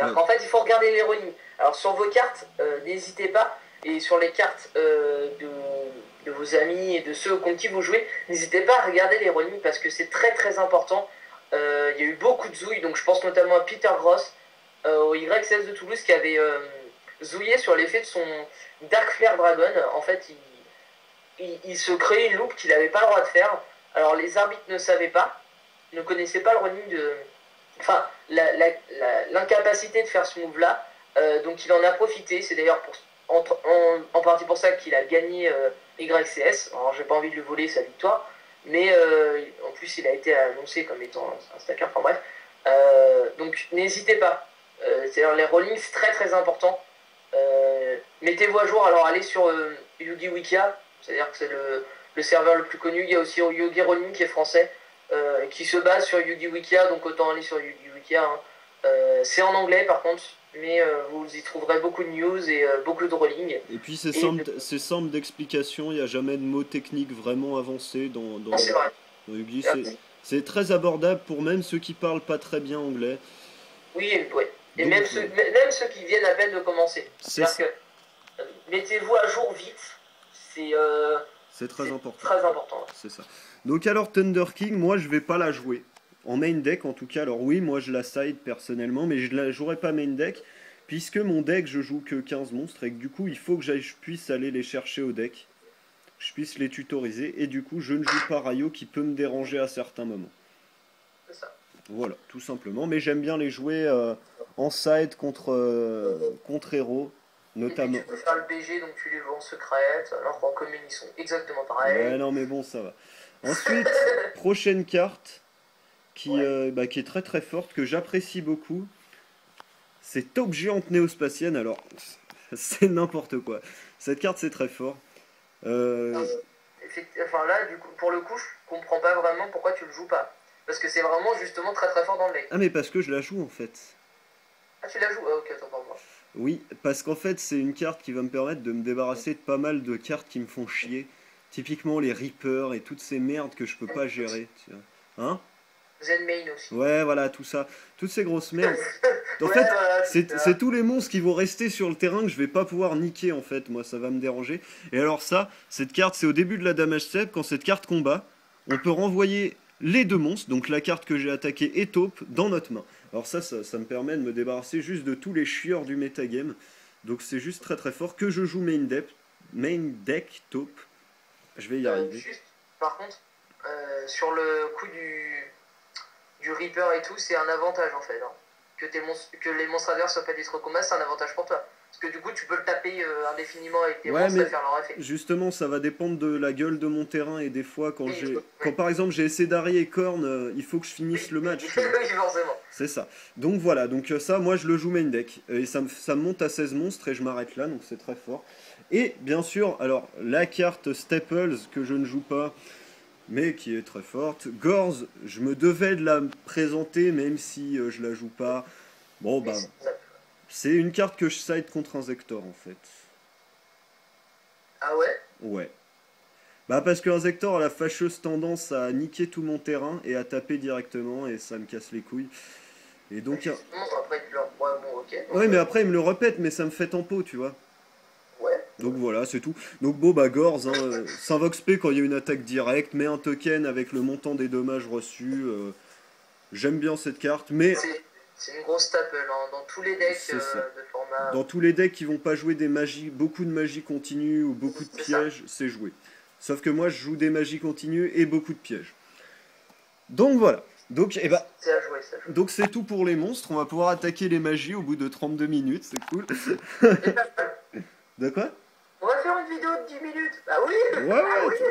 En fait, il faut regarder les running. Alors sur vos cartes, n'hésitez pas, et sur les cartes de vos amis et de ceux contre qui vous jouez, n'hésitez pas à regarder les running parce que c'est très très important. Il y a eu beaucoup de zouilles, donc je pense notamment à Peter Gross, au YCS de Toulouse, qui avait zouillé sur l'effet de son Dark Flare Dragon. En fait, il se créait une loupe qu'il n'avait pas le droit de faire. Alors les arbitres ne savaient pas, ne connaissaient pas le running de... Enfin, l'incapacité de faire ce move-là, donc il en a profité. C'est d'ailleurs en partie pour ça qu'il a gagné YCS. Alors j'ai pas envie de lui voler sa victoire, mais en plus il a été annoncé comme étant un stacker. Enfin bref, donc n'hésitez pas. C'est-à-dire les rollings c'est très très important. Mettez-vous à jour. Alors allez sur Yugi Wikia, c'est-à-dire que c'est le serveur le plus connu. Il y a aussi Yogi Rolling qui est français. Qui se base sur Yugi Wikia, donc autant aller sur Yugi Wikia. C'est en anglais par contre, mais vous y trouverez beaucoup de news et beaucoup de rolling. Et puis c'est simple d'explication, il n'y a jamais de mots techniques vraiment avancés dans Yugi. C'est très abordable pour même ceux qui parlent pas très bien anglais. Oui. Et donc, même ceux qui viennent à peine de commencer. C'est-à-dire que mettez-vous à jour vite. C'est très important. Très important. C'est ça. Donc alors Thunder King, moi je vais pas la jouer. En main deck en tout cas. Alors oui, moi je la side personnellement, mais je la jouerai pas main deck. Puisque mon deck je joue que 15 monstres et que du coup il faut que je puisse aller les chercher au deck. Je puisse les tutoriser et du coup je ne joue pas Ryo qui peut me déranger à certains moments. C'est ça. Voilà, tout simplement. Mais j'aime bien les jouer en side contre Hero. Et puis notamment. tu peux faire le BG, donc tu les joues en secrète, alors qu'en commune ils sont exactement Ouais, pareils. non, mais bon, ça va. Ensuite, prochaine carte Ouais. qui est très très forte, que j'apprécie beaucoup, c'est Taupe Géante Néospatienne. Alors, c'est n'importe quoi. Cette carte, c'est très fort. Euh, Enfin là, du coup, pour le coup, je comprends pas vraiment pourquoi tu le joues pas. Parce que c'est vraiment justement très très fort dans le deck. Ah, mais parce que je la joue en fait. Ah, tu la joues? Ah, ok, attends, pardon. Oui, parce qu'en fait, c'est une carte qui va me permettre de me débarrasser de pas mal de cartes qui me font chier. Typiquement les Reapers et toutes ces merdes que je peux pas gérer. Tu vois. Hein? Zenmain aussi. Ouais, voilà, tout ça. Toutes ces grosses merdes. En Ouais, fait, voilà, c'est c'est ça. tous les monstres qui vont rester sur le terrain que je vais pas pouvoir niquer en fait. Moi, ça va me déranger. Et alors ça, cette carte, c'est au début de la damage step. Quand cette carte combat, on peut renvoyer les deux monstres, donc la carte que j'ai attaquée et taupe, dans notre main. Alors ça me permet de me débarrasser juste de tous les chieurs du metagame. Donc c'est juste très très fort que je joue main deck taupe. Je vais y arriver. Juste, par contre, sur le coup du Reaper et tout, c'est un avantage en fait. Hein. Que les monstres adverses soient pas détruits au combat, c'est un avantage pour toi. Parce que du coup, tu peux le taper indéfiniment avec tes Ouais, monstres et mais faire leur effet. justement, ça va dépendre de la gueule de mon terrain et des fois, Oui, quand par exemple j'ai Cédari et Korn, il faut que je finisse le match, tu vois. oui, forcément. C'est ça. Donc voilà, donc ça, moi je le joue main deck. Et ça me monte à 16 monstres et je m'arrête là, donc c'est très fort. Et bien sûr, alors la carte Staples que je ne joue pas, mais qui est très forte. Gorz, je me devais de la présenter, même si je la joue pas. Bon, Mais bah, c'est une carte que je side contre un Zector en fait. Ah ouais? Ouais. Bah parce qu'un Zector a la fâcheuse tendance à niquer tout mon terrain et à taper directement et ça me casse les couilles. Et Bah, donc, justement, après, tu leur. Ouais, bon, ok. ouais Donc, mais après il me le répète mais ça me fait tempo tu vois. ouais. Donc voilà c'est tout. Donc bon bah Gorz, hein, s'invoque spé quand il y a une attaque directe, met un token avec le montant des dommages reçus. J'aime bien cette carte mais C'est une grosse staple hein, dans tous les decks c'est ça. de format. Dans tous les decks qui vont pas jouer des magies, beaucoup de magie continue ou beaucoup de C'est ça. pièges, c'est joué. Sauf que moi je joue des magies continues et beaucoup de pièges. Donc voilà. Donc, eh ben, C'est à jouer, ça joue. donc c'est tout pour les monstres. On va pouvoir attaquer les magies au bout de 32 minutes. C'est cool. Et pas mal. De quoi? On va faire une vidéo de 10 minutes. Ah oui. Ouais, Ah ouais, oui.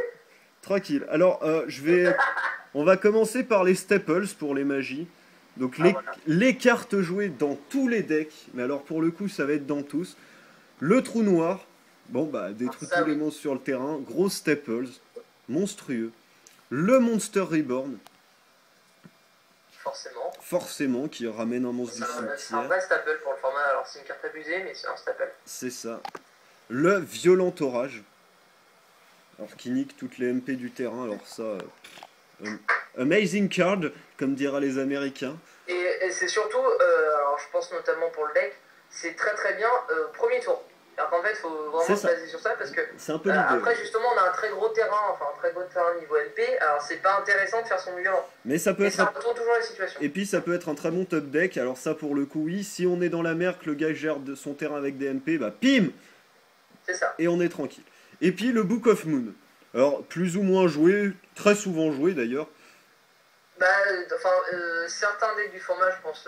tranquille. Alors, on va commencer par les staples pour les magies. Donc Ah voilà. les cartes jouées dans tous les decks. Mais alors pour le coup, ça va être dans tous. Le trou noir. Bon bah Ah, détruit tous ça les oui. monstres sur le terrain. Gros staples. Monstrueux. Le Monster Reborn. Forcément. Forcément, qui ramène un monstre du C'est un cimetière. vrai staple pour le format. Alors c'est une carte abusée, mais c'est un staple. C'est ça. Le violent orage. Alors qui nique toutes les MP du terrain. Alors ça, amazing card, comme dira les Américains. Et c'est surtout, alors je pense notamment pour le deck, c'est très très bien premier tour. Alors qu'en fait, il faut C'est vraiment se ça. baser sur ça parce que C'est un peu l'idée. après, justement, on a un très gros terrain, enfin un très gros terrain niveau MP. Alors c'est pas intéressant de faire son violent. Mais ça peut Mais être. ça retourne toujours la situation. Et puis ça peut être un très bon top deck. Alors ça pour le coup, oui. Si on est dans la mer, que le gars gère son terrain avec des MP, bah pim, C'est ça. et on est tranquille. Et puis le Book of Moon. Alors plus ou moins joué, très souvent joué d'ailleurs. Bah, enfin, certains decks du format, je pense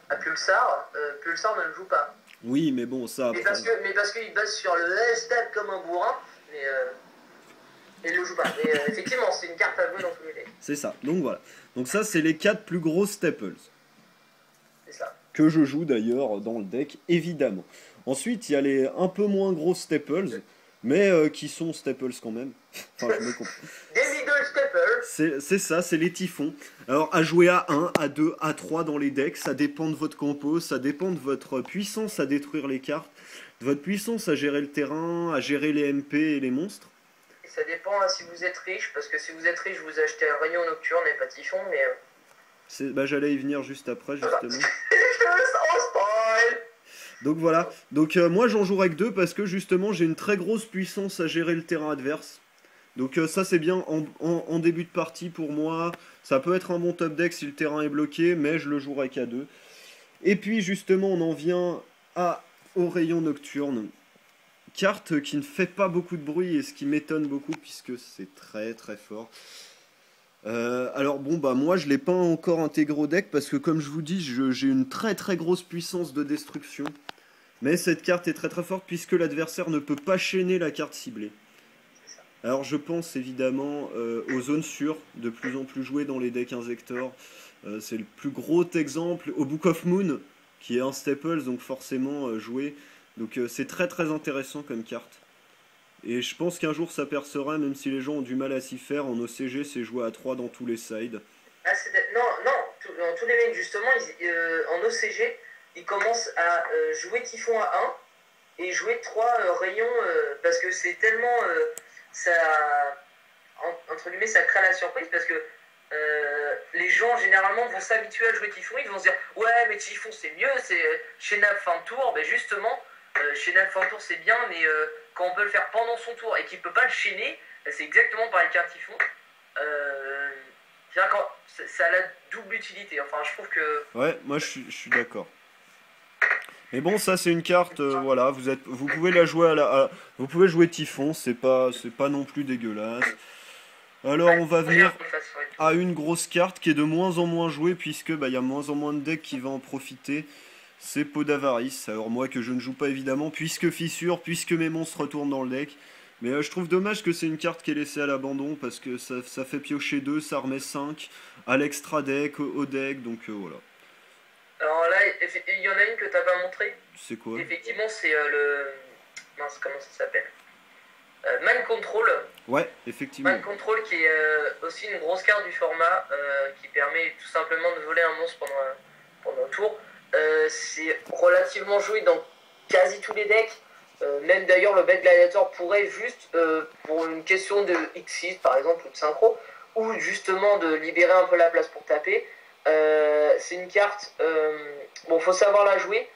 à Pulsar. Pulsar ne le joue pas. Oui, mais bon, ça Mais après. parce qu'il base sur le S-Stab comme un bourrin. Mais il le joue pas. Mais effectivement, c'est une carte à jouer dans tous les decks. C'est ça. Donc voilà. Donc ça, c'est les 4 plus gros staples. C'est ça. Que je joue d'ailleurs dans le deck, évidemment. Ensuite, il y a les un peu moins gros staples, mais qui sont staples quand même. Enfin, je me comprends. Des middle steppers. C'est ça, c'est les typhons. Alors, à jouer à 1, à 2, à 3 dans les decks, ça dépend de votre compo, ça dépend de votre puissance à détruire les cartes, de votre puissance à gérer le terrain, à gérer les MP et les monstres. Et ça dépend hein, si vous êtes riche, parce que si vous êtes riche, vous achetez un rayon nocturne et pas typhon, mais. Bah, j'allais y venir juste après, justement. Sans spoil. Donc voilà. Donc moi, j'en jouerai que 2 parce que justement, j'ai une très grosse puissance à gérer le terrain adverse. Donc ça c'est bien en début de partie pour moi. Ça peut être un bon top deck si le terrain est bloqué, mais je le jouerai qu'à 2. Et puis justement on en vient au rayon nocturne. Carte qui ne fait pas beaucoup de bruit et ce qui m'étonne beaucoup puisque c'est très très fort. Alors bon bah moi je l'ai pas encore intégré au deck parce que comme je vous dis j'ai une très très grosse puissance de destruction. Mais cette carte est très très forte puisque l'adversaire ne peut pas chaîner la carte ciblée. C'est ça. Alors je pense évidemment aux zones sûres, de plus en plus jouées dans les decks Inzektor. C'est le plus gros exemple. Au Book of Moon, qui est un Staples, donc forcément joué. Donc c'est très très intéressant comme carte. Et je pense qu'un jour ça percera, même si les gens ont du mal à s'y faire. En OCG, c'est joué à 3 dans tous les sides. Ah, non, non, dans tous les mecs, justement, en OCG, ils commencent à jouer Typhon à 1 et jouer 3 rayons parce que c'est tellement. Ça, entre guillemets, ça crée la surprise parce que les gens généralement vont s'habituer à jouer Typhon. Ils vont se dire ouais, mais Typhon c'est mieux, c'est Shenab fin de tour. Ben justement, Shenab fin de tour c'est bien, mais quand on peut le faire pendant son tour et qu'il peut pas le chaîner, ben, c'est exactement pareil qu'un Typhon. Ça a la double utilité. Enfin, je trouve que. Ouais, moi je suis d'accord. Mais bon, ça c'est une carte, voilà, vous pouvez la jouer vous pouvez jouer Typhon, c'est pas non plus dégueulasse. Alors Ouais, on va venir ouais. à une grosse carte qui est de moins en moins jouée puisque bah, y a moins en moins de decks qui va en profiter. C'est Peau d'Avarice. Alors moi que je ne joue pas évidemment puisque fissure, puisque mes monstres retournent dans le deck. Mais je trouve dommage que c'est une carte qui est laissée à l'abandon parce que ça fait piocher 2, ça remet 5 à l'extra deck, au deck, donc voilà. Alors là, il y en a une que t'as pas montré. C'est quoi? Effectivement, c'est le. Mince, comment ça s'appelle? Mind Control. Ouais, effectivement. Mind Control qui est aussi une grosse carte du format qui permet tout simplement de voler un monstre pendant un tour. C'est relativement joué dans quasi tous les decks. Même d'ailleurs, le Bête Gladiator pourrait juste, pour une question de X6 par exemple, ou de synchro, ou justement de libérer un peu la place pour taper. C'est une carte. Bon, faut savoir la jouer.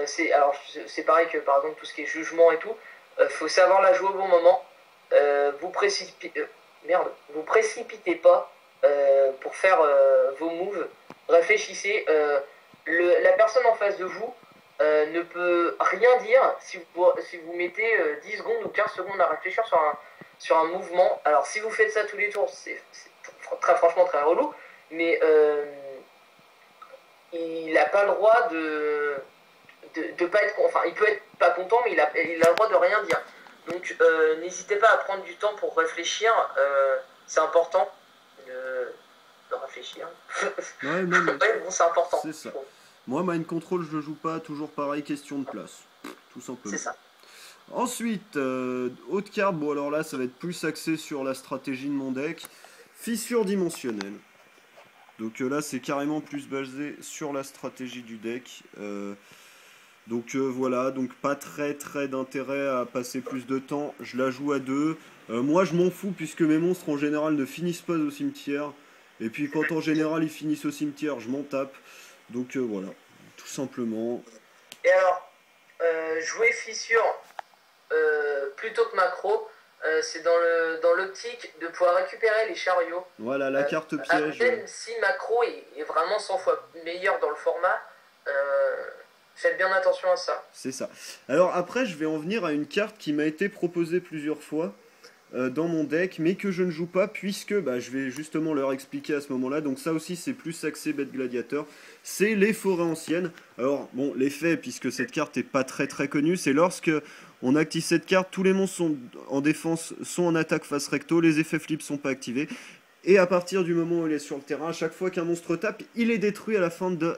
C'est pareil que par exemple tout ce qui est jugement et tout. Faut savoir la jouer au bon moment. Vous précipitez pas pour faire vos moves. Réfléchissez. La personne en face de vous ne peut rien dire si vous mettez 10 secondes ou 15 secondes à réfléchir sur un mouvement. Alors si vous faites ça tous les tours, c'est très franchement très relou, mais il n'a pas le droit de pas être. Enfin, il peut être pas content, mais il a le droit de rien dire. Donc n'hésitez pas à prendre du temps pour réfléchir. C'est important de réfléchir. Ouais, non, mais Ouais, bon, c'est important. c'est ça. Moi, Mind Control, je le joue pas, toujours pareil, question de place. Tout simplement. C'est ça. Ensuite, haute carte, bon alors là, ça va être plus axé sur la stratégie de mon deck. Fissure dimensionnelle. Donc là, c'est carrément plus basé sur la stratégie du deck. Donc voilà, donc pas très très d'intérêt à passer plus de temps. Je la joue à 2. Moi, je m'en fous puisque mes monstres en général ne finissent pas au cimetière. Et puis quand en général ils finissent au cimetière, je m'en tape. Donc voilà, tout simplement. Et alors, jouer fissure plutôt que macro, c'est dans l'optique de pouvoir récupérer les chariots. Voilà, la carte piège. Même si macro est vraiment 100 fois meilleur dans le format, faites bien attention à ça. C'est ça. Alors après, je vais en venir à une carte qui m'a été proposée plusieurs fois dans mon deck, mais que je ne joue pas puisque bah, je vais justement leur expliquer à ce moment-là. Donc ça aussi, c'est plus axé Bête Gladiateur. C'est les forêts anciennes. Alors bon, l'effet, puisque cette carte est pas très très connue, c'est lorsque on active cette carte, tous les monstres sont en défense, sont en attaque face recto, les effets flip sont pas activés. Et à partir du moment où il est sur le terrain, à chaque fois qu'un monstre tape, il est détruit à la fin de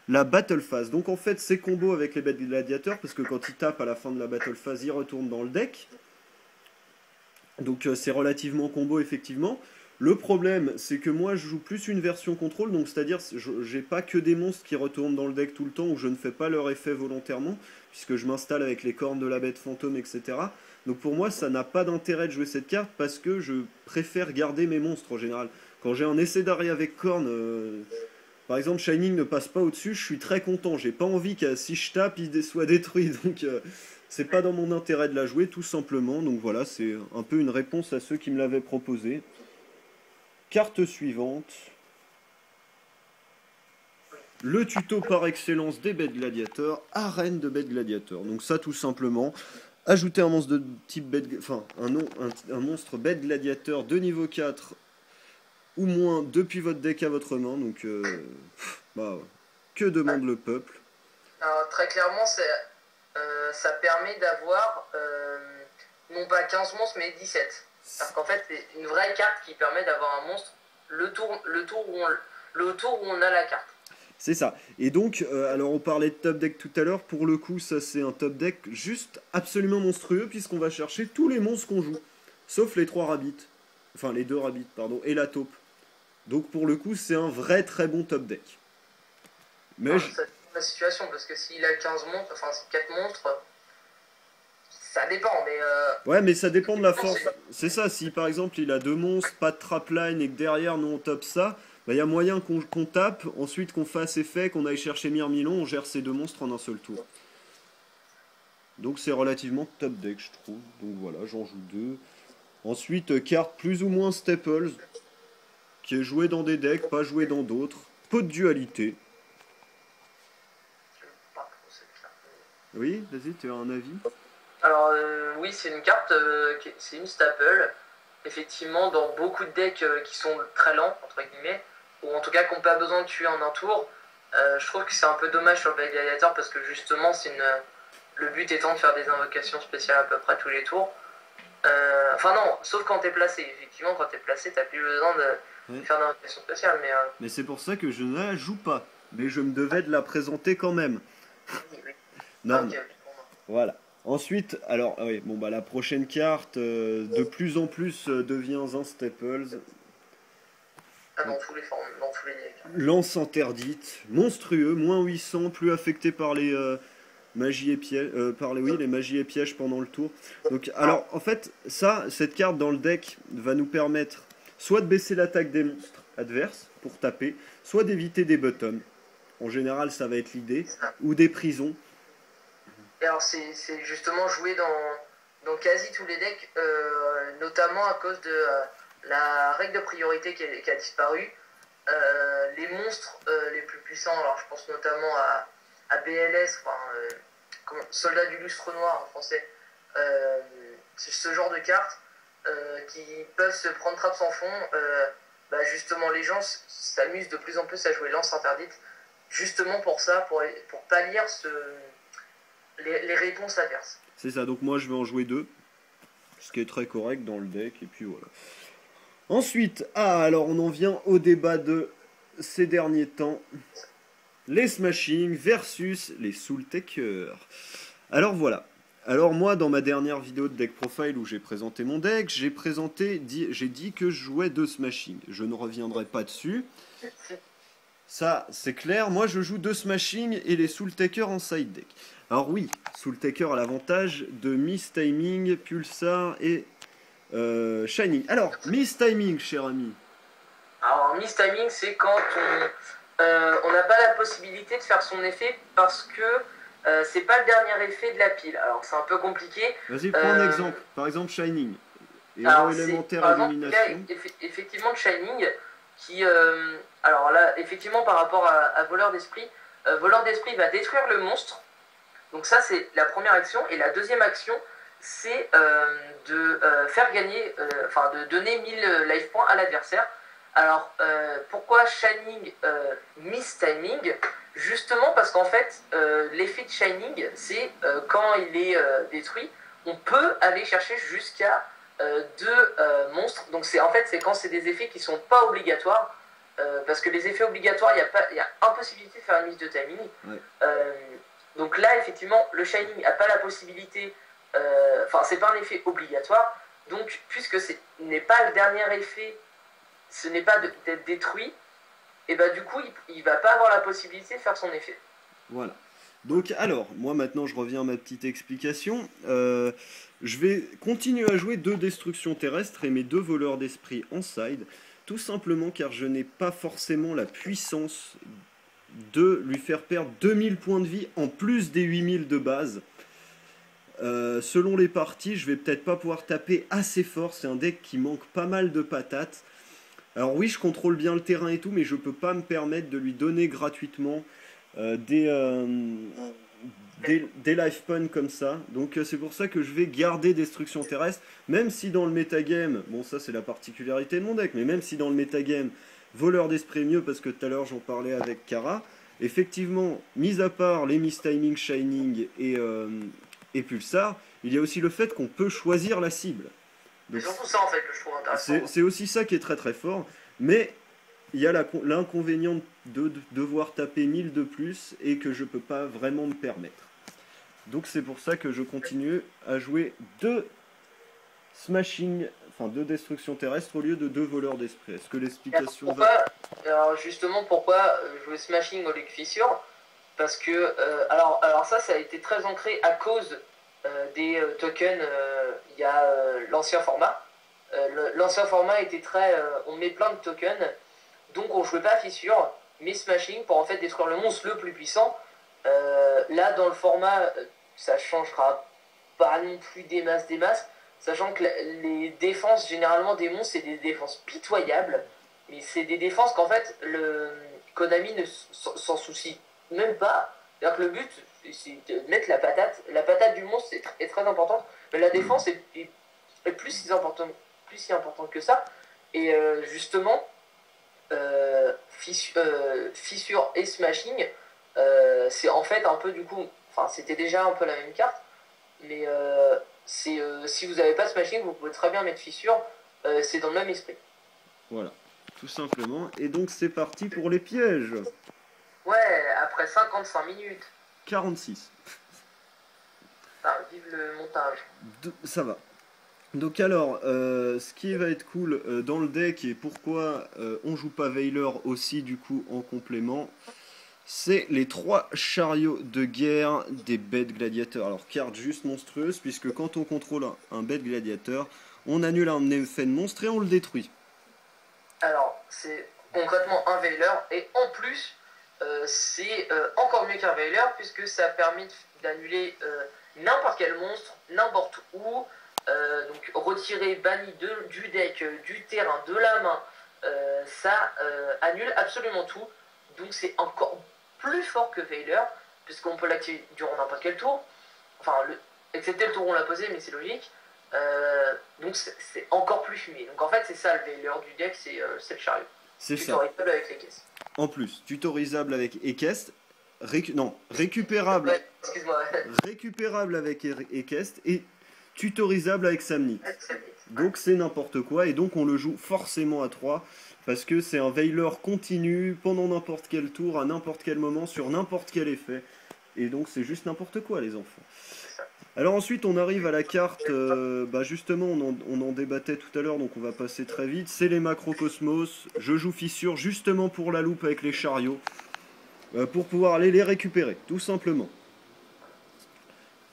la battle phase. Donc en fait, c'est combo avec les bêtes gladiateurs, parce que quand il tape à la fin de la battle phase, il retourne dans le deck. Donc c'est relativement combo effectivement. Le problème, c'est que moi je joue plus une version contrôle, donc c'est-à-dire j'ai pas que des monstres qui retournent dans le deck tout le temps, où je ne fais pas leur effet volontairement, puisque je m'installe avec les cornes de la bête fantôme, etc. Donc pour moi, ça n'a pas d'intérêt de jouer cette carte, parce que je préfère garder mes monstres en général. Quand j'ai un essai d'arrêt avec cornes, par exemple, Shining ne passe pas au-dessus, je suis très content. J'ai pas envie que si je tape, il soit détruit. Donc, c'est pas dans mon intérêt de la jouer, tout simplement. Donc voilà, c'est un peu une réponse à ceux qui me l'avaient proposé. Carte suivante. Le tuto par excellence des bêtes gladiateurs, arène de bêtes gladiateurs. Donc ça, tout simplement, ajouter un monstre de type bête, enfin un monstre bête gladiateur de niveau 4 ou moins depuis votre deck à votre main. Donc, bah, que demande le peuple? Alors, très clairement, ça permet d'avoir non pas 15 monstres mais 17. Parce qu'en fait, c'est une vraie carte qui permet d'avoir un monstre le tour où on a la carte. C'est ça. Et donc, alors on parlait de top deck tout à l'heure. Pour le coup, ça c'est un top deck juste absolument monstrueux puisqu'on va chercher tous les monstres qu'on joue. Sauf les 3 rabbits. Enfin, les 2 rabbits, pardon. Et la taupe. Donc pour le coup, c'est un vrai très bon top deck. Mais ça dépend de la situation. Parce que s'il a 15 monstres, enfin 4 monstres, ça dépend. Mais ouais, mais ça dépend de la force. C'est ça. Si par exemple il a 2 monstres, pas de trapline et que derrière nous on top ça. Bah, y a moyen qu'on tape, ensuite qu'on fasse effet, qu'on aille chercher Myrmidon, on gère ces 2 monstres en un seul tour. Donc c'est relativement top deck, je trouve. Donc voilà, j'en joue 2. Ensuite, carte plus ou moins Staples, qui est jouée dans des decks, pas jouée dans d'autres. Peu de dualité. Oui, vas-y, tu as un avis? Alors oui, c'est une carte, c'est une staple. Effectivement, dans beaucoup de decks qui sont très lents, entre guillemets, ou en tout cas qui n'ont pas besoin de tuer en un tour, je trouve que c'est un peu dommage sur le Blade Gladiator parce que justement, le but étant de faire des invocations spéciales à peu près tous les tours. Enfin non, sauf quand t'es placé. Effectivement, quand t'es placé, t'as plus besoin de faire d'invocations spéciales. Mais c'est pour ça que je ne la joue pas. Mais je me devais de la présenter quand même. Oui. Non, Okay. voilà. Ensuite, alors, ah oui, bon bah la prochaine carte de plus en plus devient un Staples. Dans tous les formes, dans tous les decks. Lance interdite, monstrueux, moins 800, plus affecté par les magies et pièges, les magies et pièges pendant le tour. Donc, alors, en fait, cette carte dans le deck va nous permettre soit de baisser l'attaque des monstres adverses pour taper, soit d'éviter des bottoms. En général, ça va être l'idée, ou des prisons. Et alors, c'est justement joué dans quasi tous les decks, notamment à cause de la règle de priorité qui a disparu. Les monstres les plus puissants, alors je pense notamment à BLS, Soldat du lustre noir en français, c'est ce genre de cartes qui peuvent se prendre trappe sans fond. Justement, les gens s'amusent de plus en plus à jouer lance interdite, justement pour ça, pour pallier les réponses adverses. C'est ça, donc moi je vais en jouer 2, ce qui est très correct dans le deck, et puis voilà. Ensuite, alors on en vient au débat de ces derniers temps. Les Smashing versus les Soul Takers. Alors voilà. Alors moi, dans ma dernière vidéo de deck profile où j'ai présenté mon deck, j'ai dit que je jouais 2 Smashing. Je ne reviendrai pas dessus. Ça, c'est clair. Moi, je joue 2 Smashing et les Soul Takers en side deck. Alors oui, Soul Taker a l'avantage de Miss Timing, Pulsar et Shining. Alors, Miss Timing, cher ami. Alors, Miss Timing, c'est quand on n'a pas la possibilité de faire son effet parce que c'est pas le dernier effet de la pile. Alors, c'est un peu compliqué. Vas-y, prends un exemple. Par exemple, Shining. Héros élémentaire élimination. Effectivement, Shining, qui... alors là, effectivement, par rapport à Voleur d'Esprit, Voleur d'Esprit va détruire le monstre. Donc ça, c'est la première action. Et la deuxième action, c'est de faire gagner, de donner 1000 life points à l'adversaire. Alors, pourquoi Shining Miss Timing? Justement parce qu'en fait, l'effet de Shining, c'est quand il est détruit, on peut aller chercher jusqu'à 2 monstres. Donc en fait, c'est quand c'est des effets qui ne sont pas obligatoires. Parce que les effets obligatoires, il y a impossibilité de faire une mise de timing. Ouais. Donc là, effectivement, le Shining n'a pas la possibilité, c'est pas un effet obligatoire, donc puisque ce n'est pas le dernier effet, ce n'est pas d'être détruit, et du coup, il va pas avoir la possibilité de faire son effet. Voilà. Donc alors, moi maintenant je reviens à ma petite explication. Je vais continuer à jouer 2 destructions terrestres et mes 2 voleurs d'esprit en side, tout simplement car je n'ai pas forcément la puissance de lui faire perdre 2000 points de vie en plus des 8000 de base. Selon les parties, je vais peut-être pas pouvoir taper assez fort. C'est un deck qui manque pas mal de patates. Alors oui, je contrôle bien le terrain et tout, mais je peux pas me permettre de lui donner gratuitement des life puns comme ça. Donc c'est pour ça que je vais garder Destruction Terrestre, même si dans le metagame, bon ça c'est la particularité de mon deck, mais même si dans le metagame, Voleur d'Esprit est mieux, parce que tout à l'heure j'en parlais avec Kara, effectivement, mis à part les Miss Timing, Shining et Pulsar, il y a aussi le fait qu'on peut choisir la cible. C'est surtout ça en fait que je trouve intéressant. C'est aussi ça qui est très très fort, mais il y a l'inconvénient de devoir taper 1000 de plus et que je peux pas vraiment me permettre. Donc c'est pour ça que je continue à jouer 2 smashing, enfin 2 destructions terrestres au lieu de 2 voleurs d'esprit. Est-ce que l'explication va... Alors justement pourquoi jouer smashing au lieu de fissure? Parce que alors ça a été très ancré à cause des tokens. Il y a l'ancien format. L'ancien format était très, on met plein de tokens, donc on jouait pas à fissure, mais smashing pour en fait détruire le monstre le plus puissant. Là dans le format, ça changera pas non plus des masses, sachant que les défenses généralement des monstres c'est des défenses pitoyables, mais c'est des défenses qu'en fait le Konami ne s'en soucie même pas. C'est-à-dire que le but c'est de mettre la patate du monstre est très importante, mais la défense est plus si importante que ça. Et justement, fissure et smashing, c'est en fait un peu du coup, enfin c'était déjà un peu la même carte, mais si vous n'avez pas smashing, vous pouvez très bien mettre fissure, c'est dans le même esprit. Voilà, tout simplement. Et donc c'est parti pour les pièges. Ouais, après 55 minutes. 46. Ah, vive le montage. Ça va. Donc alors, ce qui va être cool dans le deck et pourquoi on joue pas Veiler aussi du coup en complément, c'est les 3 chariots de guerre des bêtes gladiateurs. Alors carte juste monstrueuse puisque quand on contrôle un bête gladiateur, on annule un effet de monstre et on le détruit. Alors c'est concrètement un Veiler et en plus c'est encore mieux qu'un Veiler puisque ça permet d'annuler n'importe quel monstre, n'importe où. Donc retirer, banni du deck, du terrain, de la main, ça annule absolument tout. Donc c'est encore plus fort que Veiler, puisqu'on peut l'activer durant n'importe quel tour. Enfin, excepté le tour où on l'a posé, mais c'est logique. Donc c'est encore plus fumé. Donc en fait c'est ça le Veiler du deck, c'est le chariot. C'est ça. Tutorisable avec les caisses. En plus, tutorisable avec Ekest, récupérable. Ouais, excuse-moi. Récupérable avec Ekest et tutorisable avec Samnit. Donc c'est n'importe quoi et donc on le joue forcément à 3 parce que c'est un Veiler continu pendant n'importe quel tour, à n'importe quel moment, sur n'importe quel effet. Et donc c'est juste n'importe quoi les enfants. Alors ensuite on arrive à la carte, justement on en débattait tout à l'heure donc on va passer très vite. C'est les Macrocosmos, je joue Fissure justement pour la loupe avec les chariots. Pour pouvoir aller les récupérer, tout simplement.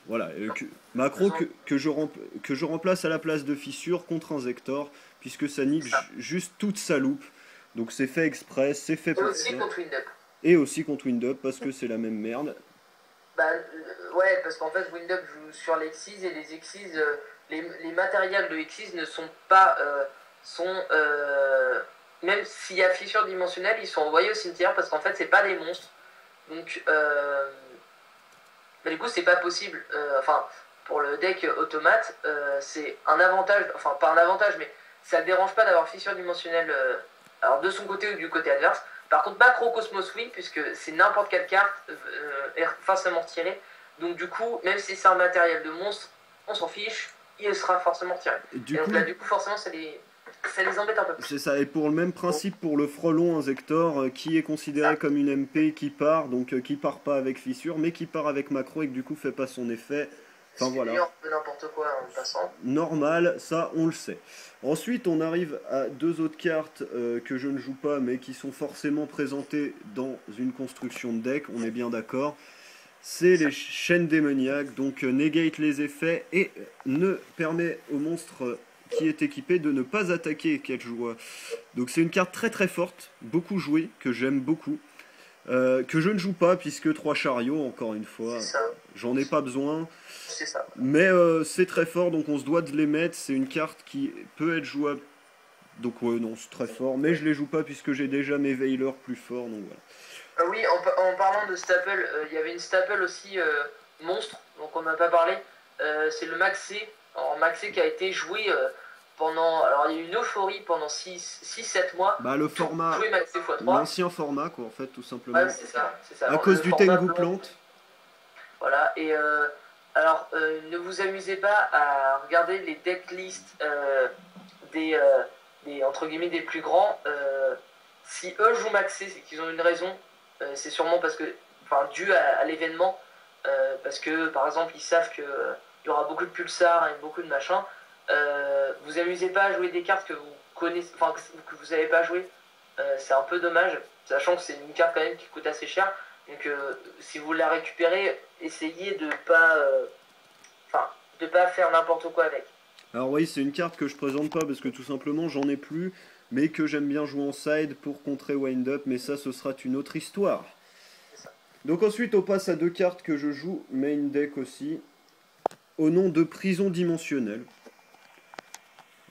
Voilà, macro que je remplace à la place de Fissure contre un Zector, puisque ça nique juste toute sa loupe. Donc c'est fait exprès, c'est fait pour ça. Et aussi contre Windup, parce que c'est la même merde. Ouais, parce qu'en fait Windup joue sur l'Exis et les Exis, les matériels de Exis ne sont pas... même s'il y a fissure dimensionnelle, ils sont envoyés au cimetière parce qu'en fait c'est pas des monstres. Donc... Mais du coup, c'est pas possible. Pour le deck automate, c'est un avantage, enfin pas un avantage, mais ça ne dérange pas d'avoir fissure dimensionnelle alors de son côté ou du côté adverse. Par contre, Macrocosmos, oui, puisque c'est n'importe quelle carte est forcément retirée. Donc du coup, même si c'est un matériel de monstre, on s'en fiche, il sera forcément retiré. Du coup, forcément, ça les embête un peu plus. C'est ça, et pour le même principe pour le frelon, un Zector qui est considéré comme une MP qui part, donc qui part pas avec fissure, mais qui part avec macro et que du coup fait pas son effet. Enfin voilà. N'importe quoi en passant. Normal, ça on le sait. Ensuite on arrive à 2 autres cartes que je ne joue pas mais qui sont forcément présentées dans une construction de deck, on est bien d'accord. C'est les chaînes démoniaques, donc negate les effets et ne permet au monstre qui est équipé de ne pas attaquer quel joueur. Donc c'est une carte très très forte, beaucoup jouée, que j'aime beaucoup. Que je ne joue pas puisque 3 chariots, encore une fois, j'en ai pas besoin. C'est ça. Mais c'est très fort, donc on se doit de les mettre. C'est une carte qui peut être jouable. Donc ouais, non, c'est très fort. Mais je les joue pas puisque j'ai déjà mes Veilers plus forts, donc voilà. Oui, en parlant de staple, il y avait une staple aussi monstre, donc on n'a pas parlé. C'est le Maxé. Alors Maxé qui a été joué pendant... Alors il y a eu une euphorie pendant 6-7 mois. Le format... L'ancien format, quoi, en fait, tout simplement. Ouais, c'est ça. À cause du Tengu Plante. Voilà, et Alors, ne vous amusez pas à regarder les decklists des, entre guillemets, des plus grands. Si eux jouent maxé, c'est qu'ils ont une raison. C'est sûrement parce que, enfin, dû à l'événement. Parce que, par exemple, ils savent qu'il y aura beaucoup de pulsars et beaucoup de machins. Vous amusez pas à jouer des cartes que vous connaissez, enfin, que vous n'avez pas joué. C'est un peu dommage, sachant que c'est une carte quand même qui coûte assez cher. Donc, si vous la récupérez, essayez de pas faire n'importe quoi avec. Alors oui, c'est une carte que je présente pas parce que tout simplement j'en ai plus, mais que j'aime bien jouer en side pour contrer wind-up, mais ça ce sera une autre histoire. Donc ensuite on passe à deux cartes que je joue, main deck aussi, au nom de Prison Dimensionnelle.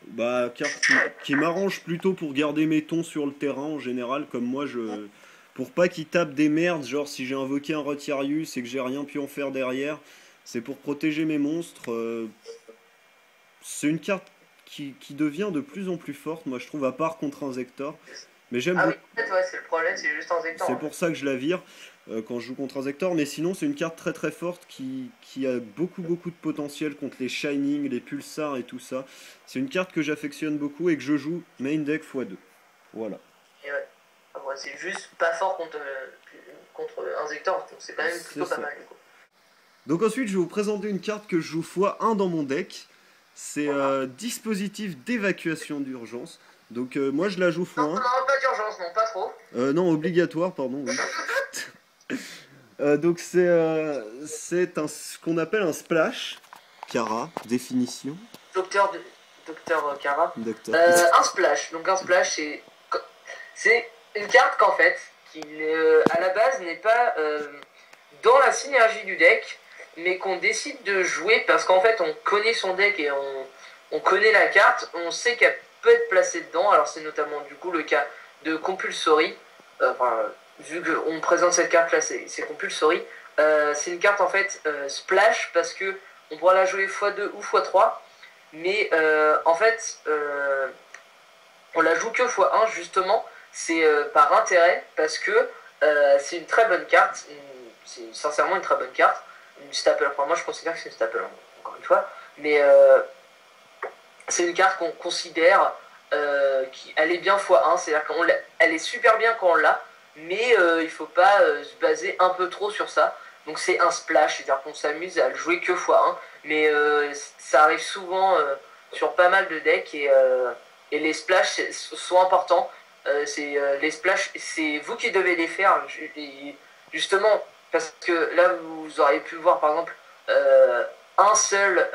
Bah, carte qui m'arrange plutôt pour garder mes tons sur le terrain en général, comme moi je... Pour pas qu'ils tapent des merdes, genre si j'ai invoqué un Rotirius et que j'ai rien pu en faire derrière, c'est pour protéger mes monstres. C'est une carte qui devient de plus en plus forte, moi je trouve, à part contre un Zector. Mais j'aime Ah oui, beaucoup. en fait, ouais, c'est le problème, c'est juste un Zector. C'est pour ça que je la vire quand je joue contre un Zector. Mais sinon, c'est une carte très très forte qui a beaucoup beaucoup de potentiel contre les Shining, les Pulsars et tout ça. C'est une carte que j'affectionne beaucoup et que je joue main deck x2. Voilà. Et ouais. Ah ouais, c'est juste pas fort contre un Zector, donc c'est quand même plutôt pas mal du coup. Donc ensuite, je vais vous présenter une carte que je joue x1 dans mon deck. C'est dispositif d'évacuation d'urgence. Donc moi je la joue x1. Non, non, pas d'urgence, non, pas trop. Non, obligatoire, pardon, oui. Donc c'est ce qu'on appelle un splash. Kara, définition. Docteur Kara. Docteur. Un splash. Donc un splash, c'est une carte qu'en fait, qui à la base n'est pas dans la synergie du deck, mais qu'on décide de jouer parce qu'en fait on connaît son deck et on connaît la carte, on sait qu'elle peut être placée dedans. Alors c'est notamment du coup le cas de Compulsory. Vu qu'on présente cette carte là, c'est Compulsory. C'est une carte en fait splash parce que on pourra la jouer x2 ou x3, mais en fait on la joue que x1 justement. C'est par intérêt parce que c'est une très bonne carte. C'est sincèrement une très bonne carte. Une staple. Enfin, moi je considère que c'est une staple, encore une fois. Mais c'est une carte qu'on considère elle est bien x1. C'est-à-dire qu'elle est super bien quand on l'a, mais il faut pas se baser un peu trop sur ça. Donc c'est un splash, c'est-à-dire qu'on s'amuse à le jouer que x1. Mais ça arrive souvent sur pas mal de decks et les splashs sont importants. Les splashs, c'est vous qui devez les faire. Justement, parce que là, vous auriez pu voir par exemple un seul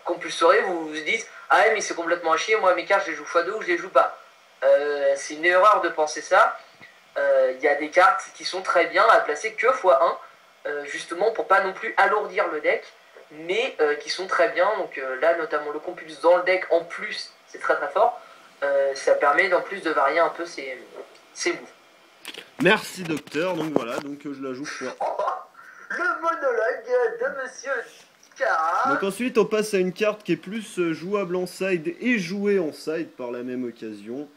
Compulsory, vous vous dites ah mais c'est complètement à chier, moi mes cartes je les joue x2 ou je les joue pas. C'est une erreur de penser ça. Il y a des cartes qui sont très bien à placer que x1, justement pour pas non plus alourdir le deck, mais qui sont très bien. Donc là, notamment le Compulse dans le deck en plus, c'est très très fort. Ça permet en plus de varier un peu ses moves. Merci docteur, donc voilà, donc je la joue x1. Le monologue de Monsieur Kara. Donc ensuite on passe à une carte qui est plus jouable en side et jouée en side par la même occasion.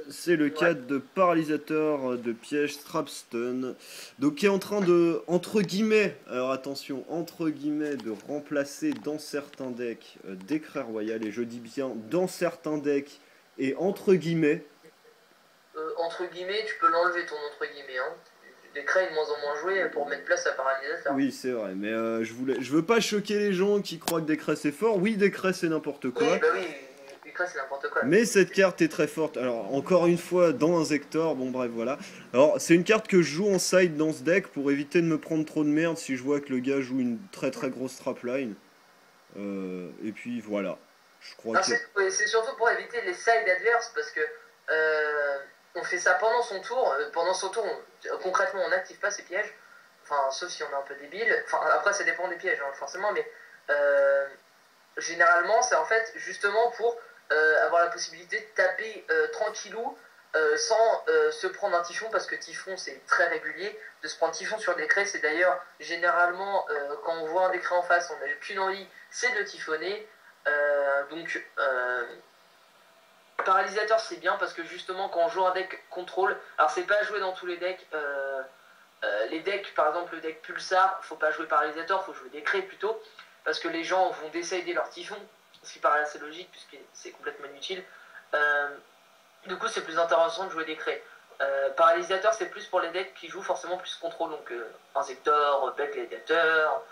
C'est le cas de paralysateur de piège Strapstun, donc qui est en train de, entre guillemets, alors attention, entre guillemets, de remplacer dans certains decks Décret Royal, et je dis bien dans certains decks, et entre guillemets. Entre guillemets, tu peux l'enlever ton entre guillemets, hein. Décret est de moins en moins joué pour mettre place à paralysateur. Oui, c'est vrai, mais je veux pas choquer les gens qui croient que Décret c'est fort. Oui, Décret c'est n'importe quoi. Oui, bah oui. C'est n'importe quoi. Mais cette carte est très forte. Alors, encore une fois, dans un Zector, bon bref, voilà. Alors, c'est une carte que je joue en side dans ce deck pour éviter de me prendre trop de merde si je vois que le gars joue une très très grosse trapline. Et puis voilà. Je crois que... C'est surtout pour éviter les sides adverses parce que on fait ça pendant son tour. Concrètement, on n'active pas ses pièges. Enfin, sauf si on est un peu débile. Enfin, après, ça dépend des pièges, hein, forcément, mais généralement, c'est en fait justement pour avoir la possibilité de taper tranquillou sans se prendre un typhon, parce que typhon c'est très régulier de se prendre typhon sur Décret. C'est d'ailleurs généralement quand on voit un Décret en face, on n'a qu'une envie, c'est de le typhonner. Donc paralysateur c'est bien parce que justement quand on joue un deck contrôle, alors c'est pas joué dans tous les decks, Les decks, par exemple le deck Pulsar, faut pas jouer paralysateur, faut jouer décret plutôt, parce que les gens vont décider leur typhon, ce qui paraît assez logique puisque c'est complètement inutile. Du coup c'est plus intéressant de jouer décret. Paralysateur c'est plus pour les decks qui jouent forcément plus contrôle, donc Inzektor, Bête Gladiateur,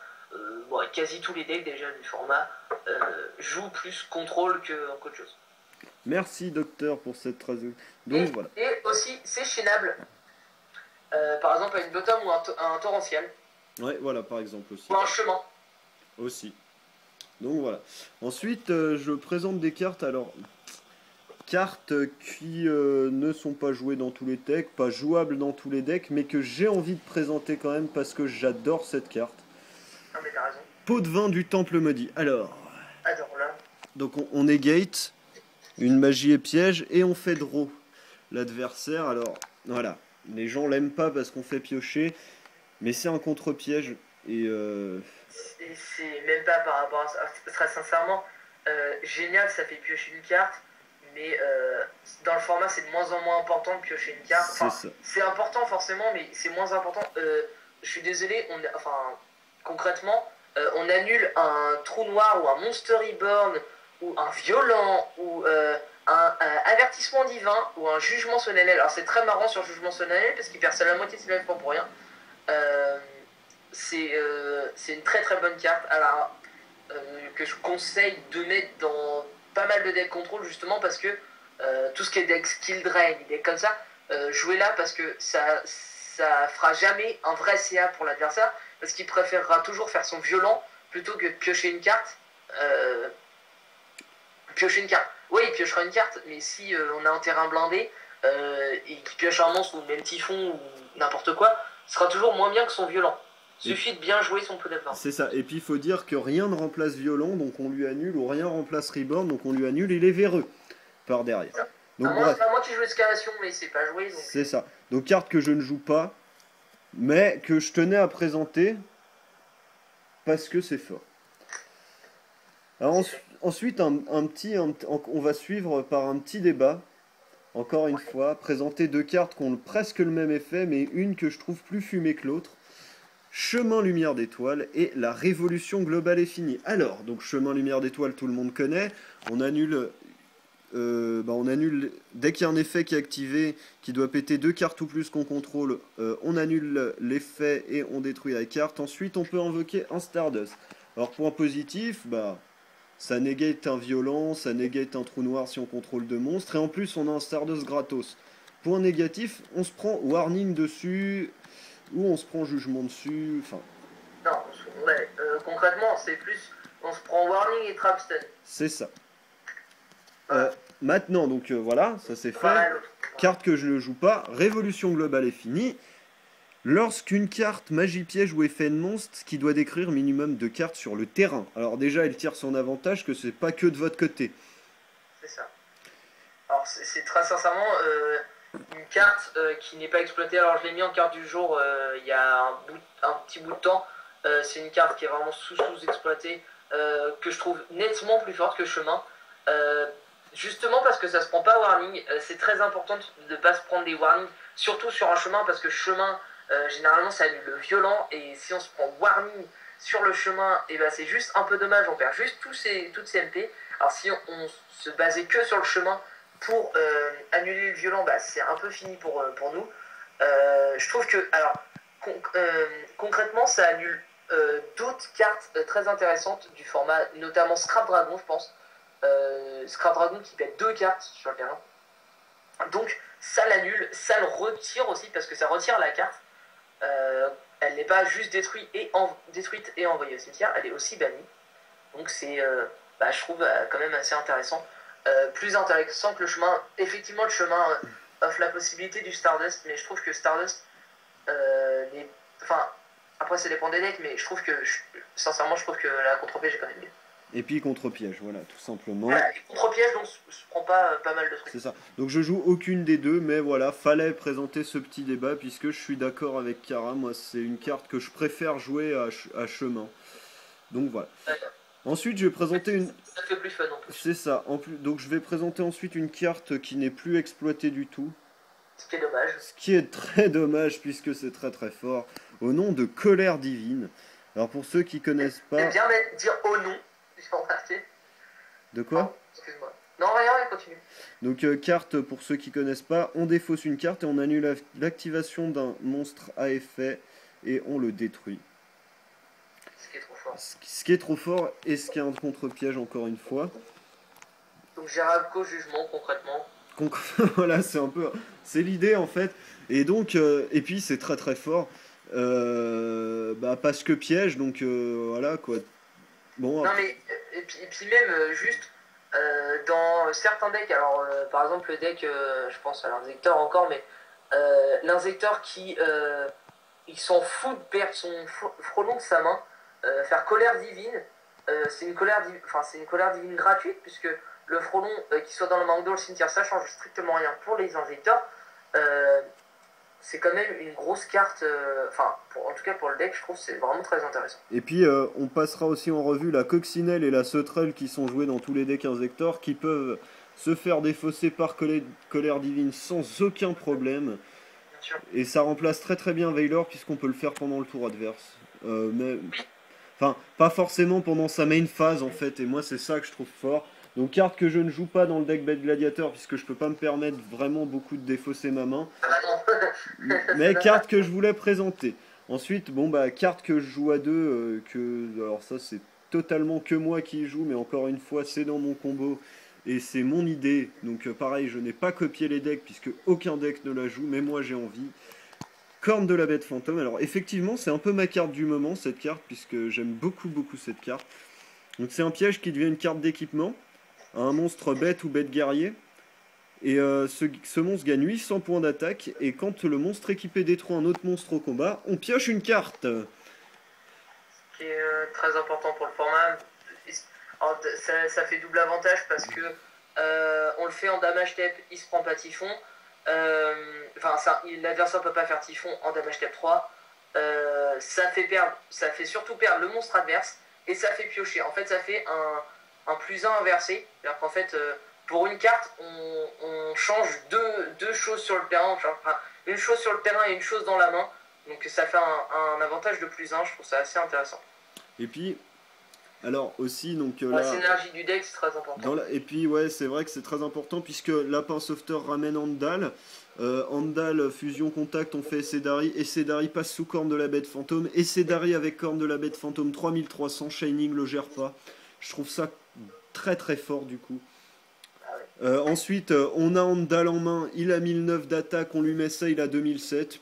bon, quasi tous les decks déjà du format jouent plus contrôle qu'autre chose. Merci docteur pour cette traduction. Donc voilà. Et aussi c'est chainable. Par exemple à une bottom ou un torrentiel. Ouais, voilà, par exemple aussi. Ou un chemin. Aussi. Donc voilà. Ensuite, je présente des cartes. Alors, cartes qui ne sont pas jouées dans tous les decks, pas jouables dans tous les decks, mais que j'ai envie de présenter quand même parce que j'adore cette carte. Ah, mais t'as raison. Pot de vin du temple maudit. Alors. Adore-la. Donc on negate une magie et piège et on fait draw l'adversaire. Alors voilà, les gens l'aiment pas parce qu'on fait piocher, mais c'est un contre-piège et c'est même pas par rapport à ça. Très sincèrement, génial, ça fait piocher une carte, mais dans le format c'est de moins en moins important de piocher une carte. Enfin, c'est important forcément, mais c'est moins important. Je suis désolé, concrètement, on annule un trou noir ou un Monster Reborn ou un violent ou un avertissement divin ou un jugement solennel. Alors c'est très marrant sur jugement solennel parce qu'il perd la moitié de ses life points pour rien. C'est une très très bonne carte que je conseille de mettre dans pas mal de decks contrôle justement parce que tout ce qui est deck skill drain, des decks comme ça, jouez-la parce que ça fera jamais un vrai CA pour l'adversaire parce qu'il préférera toujours faire son violent plutôt que piocher une carte. Piocher une carte. Oui, il piochera une carte, mais si on a un terrain blindé et qu'il pioche un monstre ou même typhon ou n'importe quoi, ce sera toujours moins bien que son violent. Suffit de bien jouer son pot d'advance. C'est ça, et puis il faut dire que rien ne remplace violent, donc on lui annule, ou rien remplace reborn, donc on lui annule, il est véreux par derrière. Donc, moi qui joue excavation, mais c'est pas joué. C'est ça. Donc carte que je ne joue pas, mais que je tenais à présenter parce que c'est fort. Alors, ensuite, on va suivre par un petit débat. Encore une fois, présenter deux cartes qui ont presque le même effet, mais une que je trouve plus fumée que l'autre. Chemin Lumière d'Étoile et la Révolution Globale est finie. Alors, donc Chemin Lumière d'Étoile, tout le monde connaît. On annule dès qu'il y a un effet qui est activé, qui doit péter deux cartes ou plus qu'on contrôle, on annule l'effet et on détruit la carte. Ensuite, on peut invoquer un Stardust. Alors, point positif, ça negate un violent, ça negate un trou noir si on contrôle deux monstres, et en plus, on a un Stardust gratos. Point négatif, on se prend Warning dessus, ou on se prend Jugement dessus, enfin... Non, ouais, concrètement, c'est plus, on se prend Warning et Trapstun. C'est ça. Maintenant, donc voilà, ça c'est fait. Carte que je ne joue pas. Révolution globale est finie. Lorsqu'une carte magie piège ou effet de monstre qui doit décrire minimum de cartes sur le terrain. Alors déjà, elle tire son avantage que c'est pas que de votre côté. C'est ça. Alors c'est très sincèrement une carte qui n'est pas exploitée. Alors je l'ai mis en carte du jour il y a un petit bout de temps. C'est une carte qui est vraiment sous-exploitée que je trouve nettement plus forte que Chemin. Justement parce que ça se prend pas warning, c'est très important de ne pas se prendre des warnings, surtout sur un chemin parce que chemin, généralement ça annule le violent et si on se prend warning sur le chemin, et c'est juste un peu dommage, on perd juste toutes ces MP. Alors si on se basait que sur le chemin pour annuler le violent, c'est un peu fini pour nous. Je trouve que, alors, concrètement ça annule d'autres cartes très intéressantes du format, notamment Scrap Dragon je pense. Scrap Dragon qui pète deux cartes sur le terrain. Donc ça l'annule, ça le retire aussi parce que ça retire la carte. Elle n'est pas juste détruite et envoyée au cimetière, elle est aussi bannie. Donc c'est, je trouve quand même assez intéressant. Plus intéressant que le chemin. Effectivement, le chemin offre la possibilité du Stardust, mais je trouve que Stardust après ça dépend des decks, mais je trouve que sincèrement je trouve que la contre-piège est quand même mieux. Et puis contre-piège, voilà, tout simplement. Voilà, et contre-piège, donc je prends pas mal de trucs. C'est ça. Donc je joue aucune des deux, mais voilà, fallait présenter ce petit débat, puisque je suis d'accord avec Kara, moi c'est une carte que je préfère jouer à chemin. Donc voilà. Ensuite, je vais présenter une... Ça fait plus fun en plus. C'est ça. Donc je vais présenter ensuite une carte qui n'est plus exploitée du tout. Ce qui est dommage. Ce qui est très dommage puisque c'est très très fort. Au nom de Colère Divine. Alors pour ceux qui connaissent C'est pas... bien dire au nom, j'ai remarqué. De quoi? Excuse-moi. Non, rien, continue. Donc carte, pour ceux qui connaissent pas, on défausse une carte et on annule l'activation d'un monstre à effet et on le détruit. Ce qui est trop fort. Ce qui est trop fort et ce qui est un contre-piège encore une fois. Donc Géralco jugement concrètement. Voilà, c'est un peu... C'est l'idée en fait. Et donc, et puis c'est très très fort. Parce que piège, donc voilà quoi. Bon, non mais, et puis même juste... dans certains decks, alors par exemple le deck, je pense à l'insecteur encore, mais l'insecteur qui il s'en fout de perdre son frelon de sa main, faire colère divine, c'est une colère divine gratuite puisque le frelon qui soit dans la main ou dans le cimetière, ça change strictement rien pour les insecteurs. C'est quand même une grosse carte, en tout cas pour le deck, je trouve que c'est vraiment très intéressant. et puis on passera aussi en revue la coccinelle et la sauterelle qui sont jouées dans tous les decks insectors qui peuvent se faire défausser par colère divine sans aucun problème. Et ça remplace très très bien Veilor puisqu'on peut le faire pendant le tour adverse. Enfin, pas forcément pendant sa main phase en fait, et moi c'est ça que je trouve fort. Donc carte que je ne joue pas dans le deck Bête Gladiator puisque je peux pas me permettre vraiment beaucoup de défausser ma main. Mais carte que je voulais présenter. Ensuite, bon bah carte que je joue à deux, alors ça c'est totalement que moi qui joue, mais encore une fois c'est dans mon combo et c'est mon idée. Donc pareil, je n'ai pas copié les decks puisque aucun deck ne la joue, mais moi j'ai envie. Corne de la bête fantôme. Alors effectivement, c'est un peu ma carte du moment cette carte puisque j'aime beaucoup beaucoup cette carte. Donc c'est un piège qui devient une carte d'équipement à un monstre bête ou bête guerrier. Et ce monstre gagne 800 points d'attaque. Et quand le monstre équipé détruit un autre monstre au combat, on pioche une carte. Ce qui est très important pour le format. Alors, ça fait double avantage parce que on le fait en damage step, il se prend pas typhon. L'adversaire peut pas faire typhon en damage step 3. Ça fait surtout perdre le monstre adverse et ça fait piocher. En fait, ça fait un +1 inversé. C'est-à-dire qu'en fait, pour une carte, on change deux choses sur le terrain. Une chose sur le terrain et une chose dans la main. Donc ça fait un avantage de +1. Je trouve ça assez intéressant. Et puis, alors aussi, donc la synergie du deck, c'est très important. Et puis, ouais, c'est vrai que c'est très important puisque Lapin Sauveteur ramène Andal. Andal, fusion contact, on fait Essedari. Essedari passe sous corne de la bête fantôme. Essedari avec corne de la bête fantôme, 3300. Shining le gère pas. Je trouve ça très très fort du coup. Ensuite, on a Andal en main, il a 1009 d'attaque, on lui met ça, il a 2007.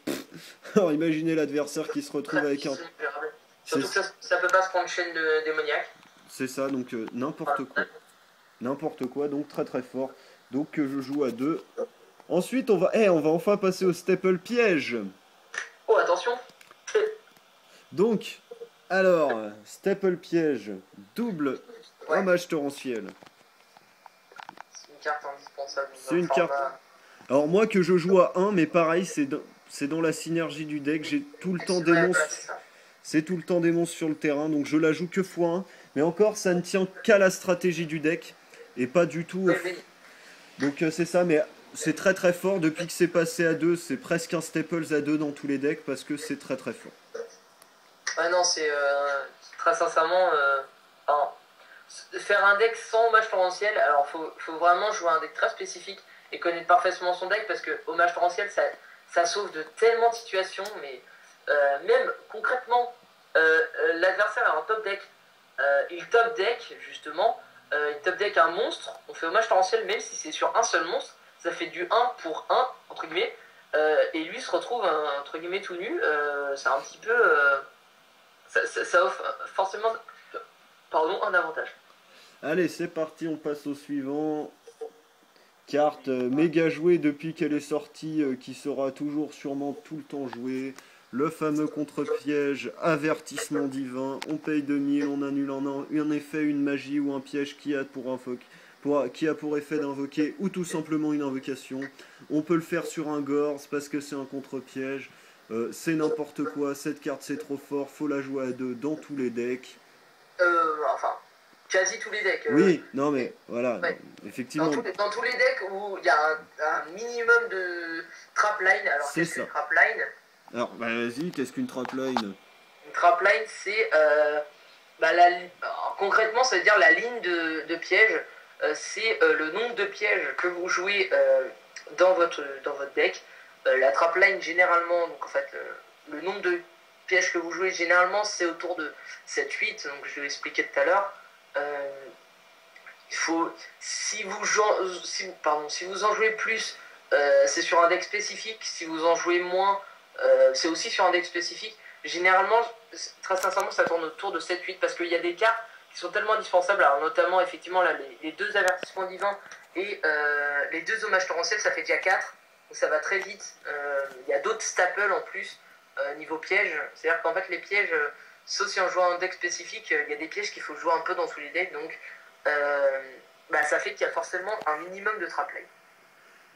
Alors imaginez l'adversaire qui se retrouve avec un... Surtout que ça peut pas se prendre chaîne démoniaque. C'est ça, donc n'importe quoi. N'importe quoi, donc très très fort. Donc je joue à 2. Ensuite, on va enfin passer au staple piège. Oh, attention. Donc, alors, staple piège, double hommage torrentiel. C'est une carte indispensable. C'est une carte... Alors moi que je joue à 1, mais pareil, c'est dans la synergie du deck, j'ai tout le temps des monstres... C'est tout le temps des monstres sur le terrain, donc je la joue que x1. Mais encore, ça ne tient qu'à la stratégie du deck, et pas du tout... Donc c'est ça, mais c'est très très fort. Depuis que c'est passé à 2, c'est presque un staples à 2 dans tous les decks, parce que c'est très très fort. Ah non, c'est très sincèrement... faire un deck sans hommage torrentiel, alors faut vraiment jouer un deck très spécifique et connaître parfaitement son deck, parce que hommage torrentiel, ça sauve de tellement de situations, mais... même concrètement, l'adversaire a un top deck, il top deck justement, il top deck un monstre, on fait hommage torrentiel même si c'est sur un seul monstre, ça fait du 1 pour 1 entre guillemets, et lui se retrouve entre guillemets tout nu, c'est un petit peu, ça offre forcément, un avantage. Allez, c'est parti, on passe au suivant. Carte méga jouée depuis qu'elle est sortie, qui sera toujours sûrement tout le temps jouée. Le fameux contre-piège, avertissement divin. On paye 2000, on annule un effet, une magie ou un piège qui a pour effet d'invoquer ou tout simplement une invocation. On peut le faire sur un gore parce que c'est un contre-piège. C'est n'importe quoi, cette carte c'est trop fort, faut la jouer à 2 dans tous les decks. quasi tous les decks. Oui, non mais voilà, Ouais. effectivement, Dans tous les decks où il y a un minimum de trapline, alors c'est qu'est-ce ça. qu'une trapline? Alors, bah, vas-y, qu'est-ce qu'une trapline? Une trapline, c'est bah, concrètement, ça veut dire la ligne de piège. C'est le nombre de pièges que vous jouez dans votre deck. La trapline, généralement, donc en fait, le nombre de pièges que vous jouez, généralement, c'est autour de 7-8, donc je vais expliquer tout à l'heure. Euh, il faut, si vous en jouez plus, c'est sur un deck spécifique. Si vous en jouez moins, c'est aussi sur un deck spécifique. Généralement, très sincèrement, ça tourne autour de 7-8 parce qu'il y a des cartes qui sont tellement indispensables. Alors, notamment, effectivement, là, les deux avertissements divins et les deux hommages torrentiels, ça fait déjà 4. Donc, ça va très vite. Il y a d'autres staples en plus niveau piège. C'est-à-dire qu'en fait, les pièges, sauf si on joue un deck spécifique, il y a des pièges qu'il faut jouer un peu dans tous les decks. Donc, bah, ça fait qu'il y a forcément un minimum de trap lane.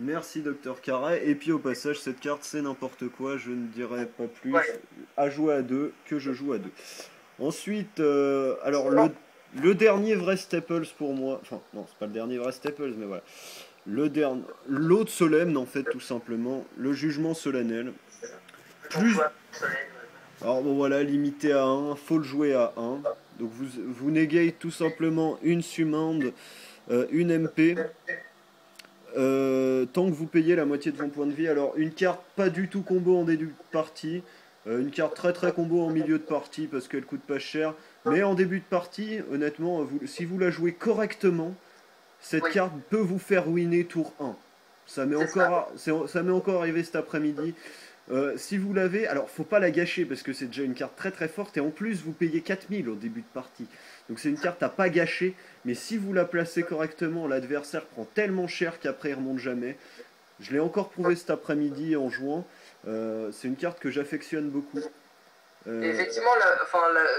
Merci Docteur Carré. Et puis au passage, cette carte c'est n'importe quoi, je ne dirais pas plus. Ouais. À jouer à deux, que je joue à deux. Ensuite, alors le dernier vrai Staples pour moi, enfin non, c'est pas le dernier vrai Staples, mais voilà. L'autre solemne en fait tout simplement, le jugement solennel. Plus, alors bon voilà, limité à un, faut le jouer à un. Donc vous négayez tout simplement une summand, une MP. Tant que vous payez la moitié de vos points de vie. Alors, une carte pas du tout combo en début de partie. Une carte très très combo en milieu de partie parce qu'elle coûte pas cher. Mais en début de partie, honnêtement, si vous la jouez correctement, cette Oui, carte peut vous faire ruiner tour 1. Ça m'est encore arrivé cet après-midi. Si vous l'avez, alors faut pas la gâcher parce que c'est déjà une carte très très forte et en plus vous payez 4000 au début de partie. Donc c'est une carte à pas gâcher, mais si vous la placez correctement, l'adversaire prend tellement cher qu'après il remonte jamais. Je l'ai encore prouvé cet après-midi en jouant. C'est une carte que j'affectionne beaucoup. et Euh, effectivement,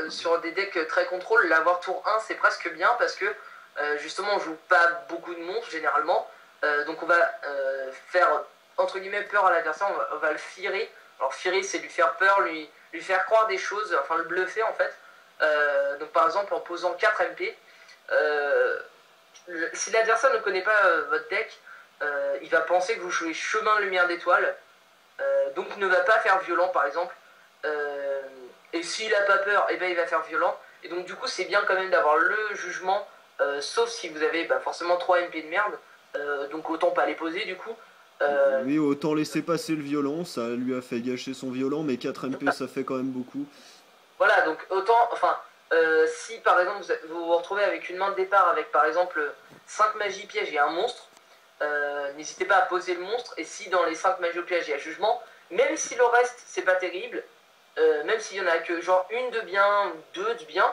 sur des decks très contrôle, l'avoir tour 1, c'est presque bien parce que justement, on joue pas beaucoup de monstres généralement. Donc, on va faire entre guillemets peur à l'adversaire, on va le firer. Alors, firer, c'est lui faire peur, lui faire croire des choses, enfin le bluffer en fait. Donc, par exemple, en posant 4 MP, si l'adversaire ne connaît pas votre deck, il va penser que vous jouez chemin lumière d'étoile, donc ne va pas faire violent par exemple. Euh, et s'il a pas peur, eh ben, il va faire violent. Et donc du coup c'est bien quand même d'avoir le jugement, sauf si vous avez bah, forcément 3 MP de merde, donc autant pas les poser du coup. Euh, oui, autant laisser passer le violent, ça lui a fait gâcher son violent, mais 4 MP ça fait quand même beaucoup. voilà, donc autant, enfin, si par exemple vous vous retrouvez avec une main de départ avec par exemple 5 magies pièges et un monstre, n'hésitez pas à poser le monstre, et si dans les 5 magies pièges il y a jugement, même si le reste c'est pas terrible, même s'il y en a que genre une de bien, deux de bien,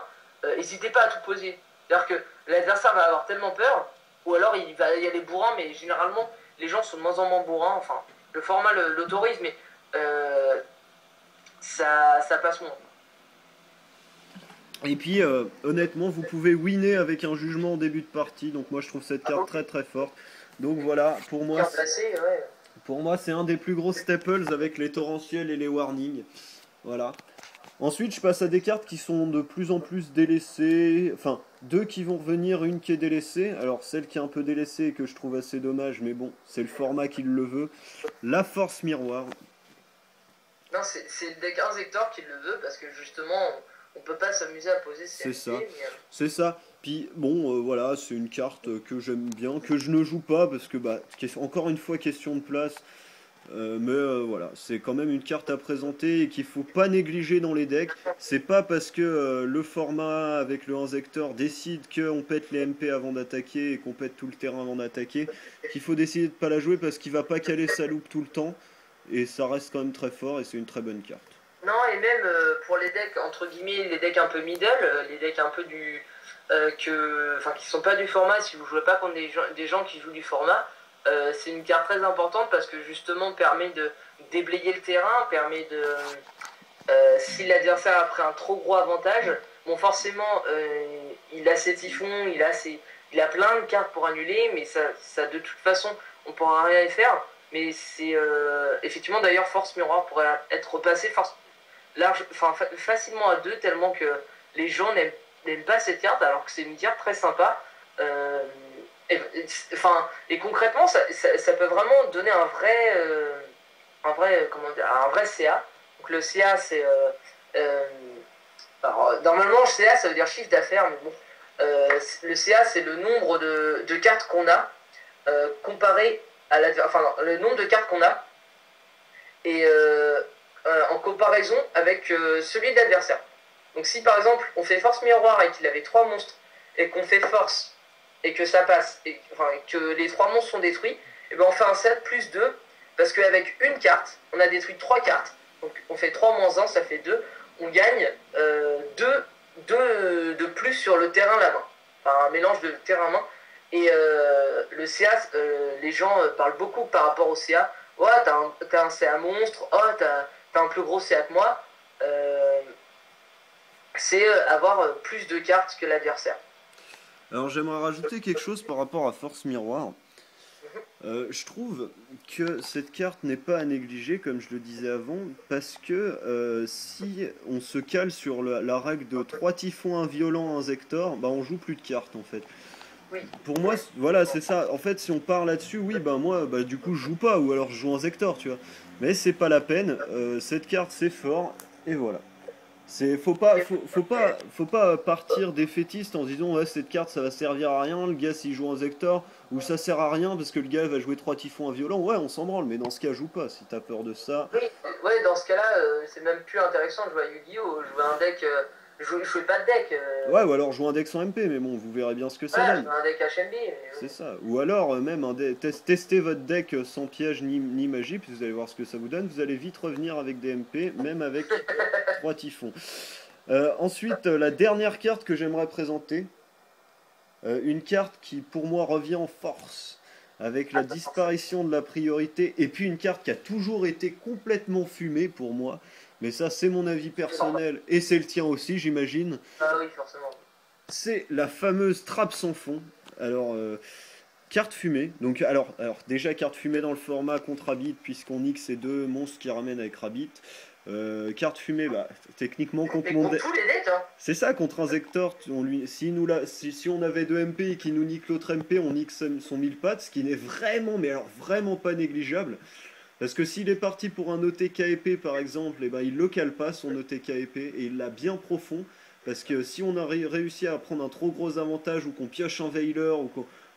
n'hésitez pas à tout poser. C'est-à-dire que l'adversaire va avoir tellement peur, ou alors il va y aller bourrin, mais généralement les gens sont de moins en moins bourrins, enfin le format l'autorise, mais ça passe moins. Et puis, honnêtement, vous pouvez winner avec un jugement en début de partie. Donc moi, je trouve cette carte très très forte. Donc voilà, Bien placé, ouais. pour moi, c'est un des plus gros staples avec les torrentiels et les warnings. Voilà. Ensuite, je passe à des cartes qui sont de plus en plus délaissées. Enfin, deux qui vont revenir, une qui est délaissée. Alors, celle qui est un peu délaissée et que je trouve assez dommage, mais bon, c'est le format qui le veut. La force miroir. Non, c'est le deck Inzector qui le veut parce que justement, on peut pas s'amuser à poser C'est CMP. ça. C'est ça. Puis bon, voilà, c'est une carte que j'aime bien, que je ne joue pas parce que, bah, encore une fois, question de place. Mais voilà, c'est quand même une carte à présenter et qu'il faut pas négliger dans les decks. C'est pas parce que le format avec le Inzector décide qu'on pète les MP avant d'attaquer et qu'on pète tout le terrain avant d'attaquer qu'il faut décider de pas la jouer parce qu'il va pas caler sa loupe tout le temps. Et ça reste quand même très fort et c'est une très bonne carte. Non, et même pour les decks, entre guillemets, les decks un peu middle, les decks un peu du. Qui sont pas du format, si vous jouez pas contre des gens qui jouent du format, c'est une carte très importante parce que justement permet de déblayer le terrain, permet de. Si l'adversaire a pris un trop gros avantage, bon, forcément, il a ses typhons, il a plein de cartes pour annuler, mais ça de toute façon, on pourra rien y faire. Mais c'est effectivement d'ailleurs Force Miroir pourrait être repassé facilement à deux, tellement que les gens n'aiment pas cette carte alors que c'est une carte très sympa. Euh, et concrètement, ça peut vraiment donner un vrai CA. Donc le CA, c'est alors, normalement, le CA, ça veut dire chiffre d'affaires, mais bon, le CA, c'est le nombre de cartes qu'on a comparé à le nombre de cartes qu'on a et en comparaison avec celui de l'adversaire. Donc si par exemple on fait force miroir et qu'il avait 3 monstres et qu'on fait force et que ça passe et que les 3 monstres sont détruits, et ben on fait un 7 plus 2 parce qu'avec une carte on a détruit 3 cartes, donc on fait 3 moins 1, ça fait 2, on gagne 2 de plus sur le terrain la main, enfin un mélange de terrain-main. Et le CA, les gens parlent beaucoup par rapport au CA. Ouais, t'as un CA monstre, oh, t'as un plus gros CA que moi. C'est avoir plus de cartes que l'adversaire. Alors j'aimerais rajouter quelque chose par rapport à Force Miroir. Je trouve que cette carte n'est pas à négliger, comme je le disais avant, parce que si on se cale sur la règle de 3 typhons, un violent, un Zector, bah on joue plus de cartes en fait. Oui. Pour moi, voilà, c'est ça. En fait, si on part là-dessus, oui, bah moi, bah du coup, je joue pas, ou alors je joue un Zector, tu vois. Mais c'est pas la peine. Cette carte, c'est fort, et voilà. Faut pas partir défaitiste en se disant ouais cette carte ça va servir à rien, le gars s'il joue un Zector, ou ça sert à rien parce que le gars va jouer 3 typhons à violent, ouais on s'en branle, mais dans ce cas joue pas si t'as peur de ça. Oui, ouais, dans ce cas-là, c'est même plus intéressant de jouer à Yu-Gi-Oh! Jouer un deck. Je jouais pas de deck. Ouais, ou alors jouer un deck sans MP, mais bon, vous verrez bien ce que ça Ouais, donne. jouer un deck HMB. C'est ça. Ou alors même tester votre deck sans piège ni magie, puis vous allez voir ce que ça vous donne. Vous allez vite revenir avec des MP, même avec 3 typhons. Ensuite, la dernière carte que j'aimerais présenter, une carte qui pour moi revient en force avec la disparition de la priorité, et puis une carte qui a toujours été complètement fumée pour moi, mais ça c'est mon avis personnel et c'est le tien aussi j'imagine. Ah oui, forcément. C'est la fameuse trappe sans fond. Alors, carte fumée. Donc, alors déjà carte fumée dans le format contre Rabbit, puisqu'on nique ces 2 monstres qui ramènent avec Rabbit. Carte fumée, bah, techniquement contre mon deck. Tous les decks, hein. C'est ça, contre un Zector, si on avait 2 MP et qu'il nous nique l'autre MP, on nique son 1000 pattes, ce qui n'est vraiment, mais alors vraiment pas négligeable. Parce que s'il est parti pour un OTK épée par exemple, et ben il le cale pas son OTK épée et il l'a bien profond. Parce que si on a réussi à prendre un trop gros avantage ou qu'on pioche un Veiler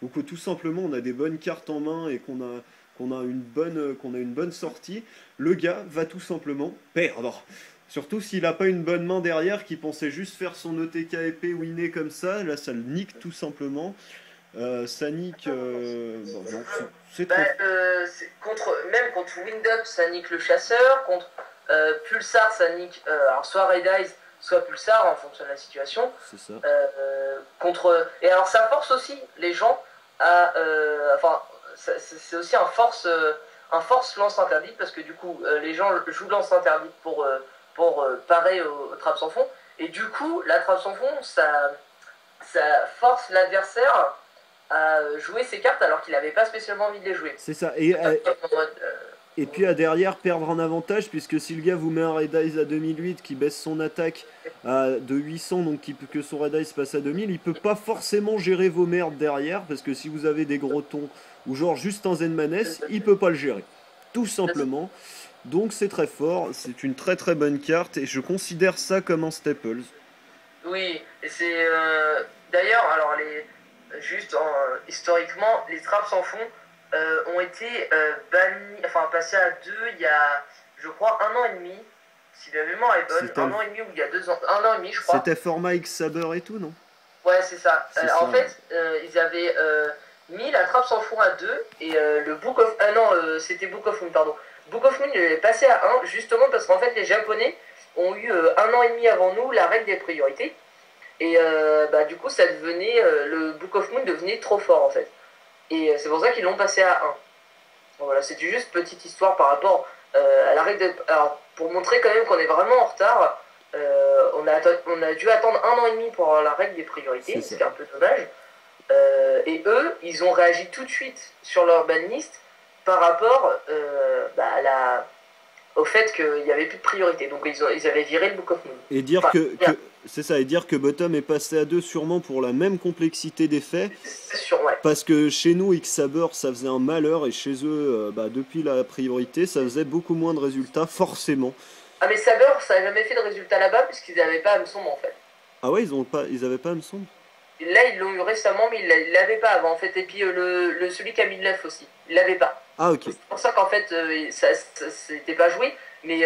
ou que tout simplement on a des bonnes cartes en main et qu'on a une bonne sortie, le gars va tout simplement perdre. Surtout s'il n'a pas une bonne main derrière qui pensait juste faire son ETK épée winner comme ça, là ça le nique tout simplement. Ça nique. Bon, non, c'est trop. Même contre Windup, ça nique le chasseur. Contre Pulsar, ça nique alors soit Red Eyes, soit Pulsar en fonction de la situation. C'est ça. Et alors ça force aussi les gens à. C'est aussi un force lance interdite parce que du coup les gens jouent lance interdite pour parer aux trappes sans fond. Et du coup, la trappe sans fond, ça force l'adversaire à jouer ses cartes alors qu'il n'avait pas spécialement envie de les jouer. C'est ça. Et puis à derrière perdre en avantage, puisque si le gars vous met un Red Eyes à 2008 qui baisse son attaque de 800, donc que son Red Eyes passe à 2000, il peut pas forcément gérer vos merdes derrière, parce que si vous avez des gros tons ou genre juste un Zen Maness, il peut pas le gérer. Tout simplement. Donc c'est très fort, c'est une très très bonne carte et je considère ça comme un Staples. Oui, et c'est d'ailleurs, alors historiquement, les trappes sans fond ont été bannis, enfin passés à 2 il y a, je crois, 1 an et demi, si la mémoire est bonne, 1 an et demi ou il y a 2 ans, 1 an et demi je crois. C'était format X-Saber et tout, non? Ouais, c'est ça. En fait, ils avaient mis la trappe sans fond à 2 et le Book of... Ah non, c'était Book of Moon, pardon. Book of Moon est passé à 1 justement parce qu'en fait les Japonais ont eu 1 an et demi avant nous la règle des priorités et du coup ça devenait le Book of Moon devenait trop fort en fait et c'est pour ça qu'ils l'ont passé à 1. Donc, voilà, c'était juste petite histoire par rapport à la règle alors pour montrer quand même qu'on est vraiment en retard. On a dû attendre 1 an et demi pour avoir la règle des priorités, ce qui est un peu dommage. Et eux ils ont réagi tout de suite sur leur banlist par rapport au fait qu'il n'y avait plus de priorité. Donc ils avaient viré le Book of Moon. Et dire Enfin, c'est ça, et dire que Bottom est passé à 2 sûrement pour la même complexité d'effets. c'est sûr, ouais. Parce que chez nous, X-Saber, ça faisait un malheur, et chez eux, depuis la priorité, ça faisait beaucoup moins de résultats, forcément. Ah mais Saber, ça n'a jamais fait de résultat là-bas puisqu'ils n'avaient pas Hameçon en fait. Ah ouais, ils avaient pas, il me semble. Là, ils l'ont eu récemment, mais ils l'avaient pas avant, en fait. Et puis, celui qui a mis le 9 aussi, il l'avait pas. Ah ok. C'est pour ça qu'en fait, ça s'était pas joué. Mais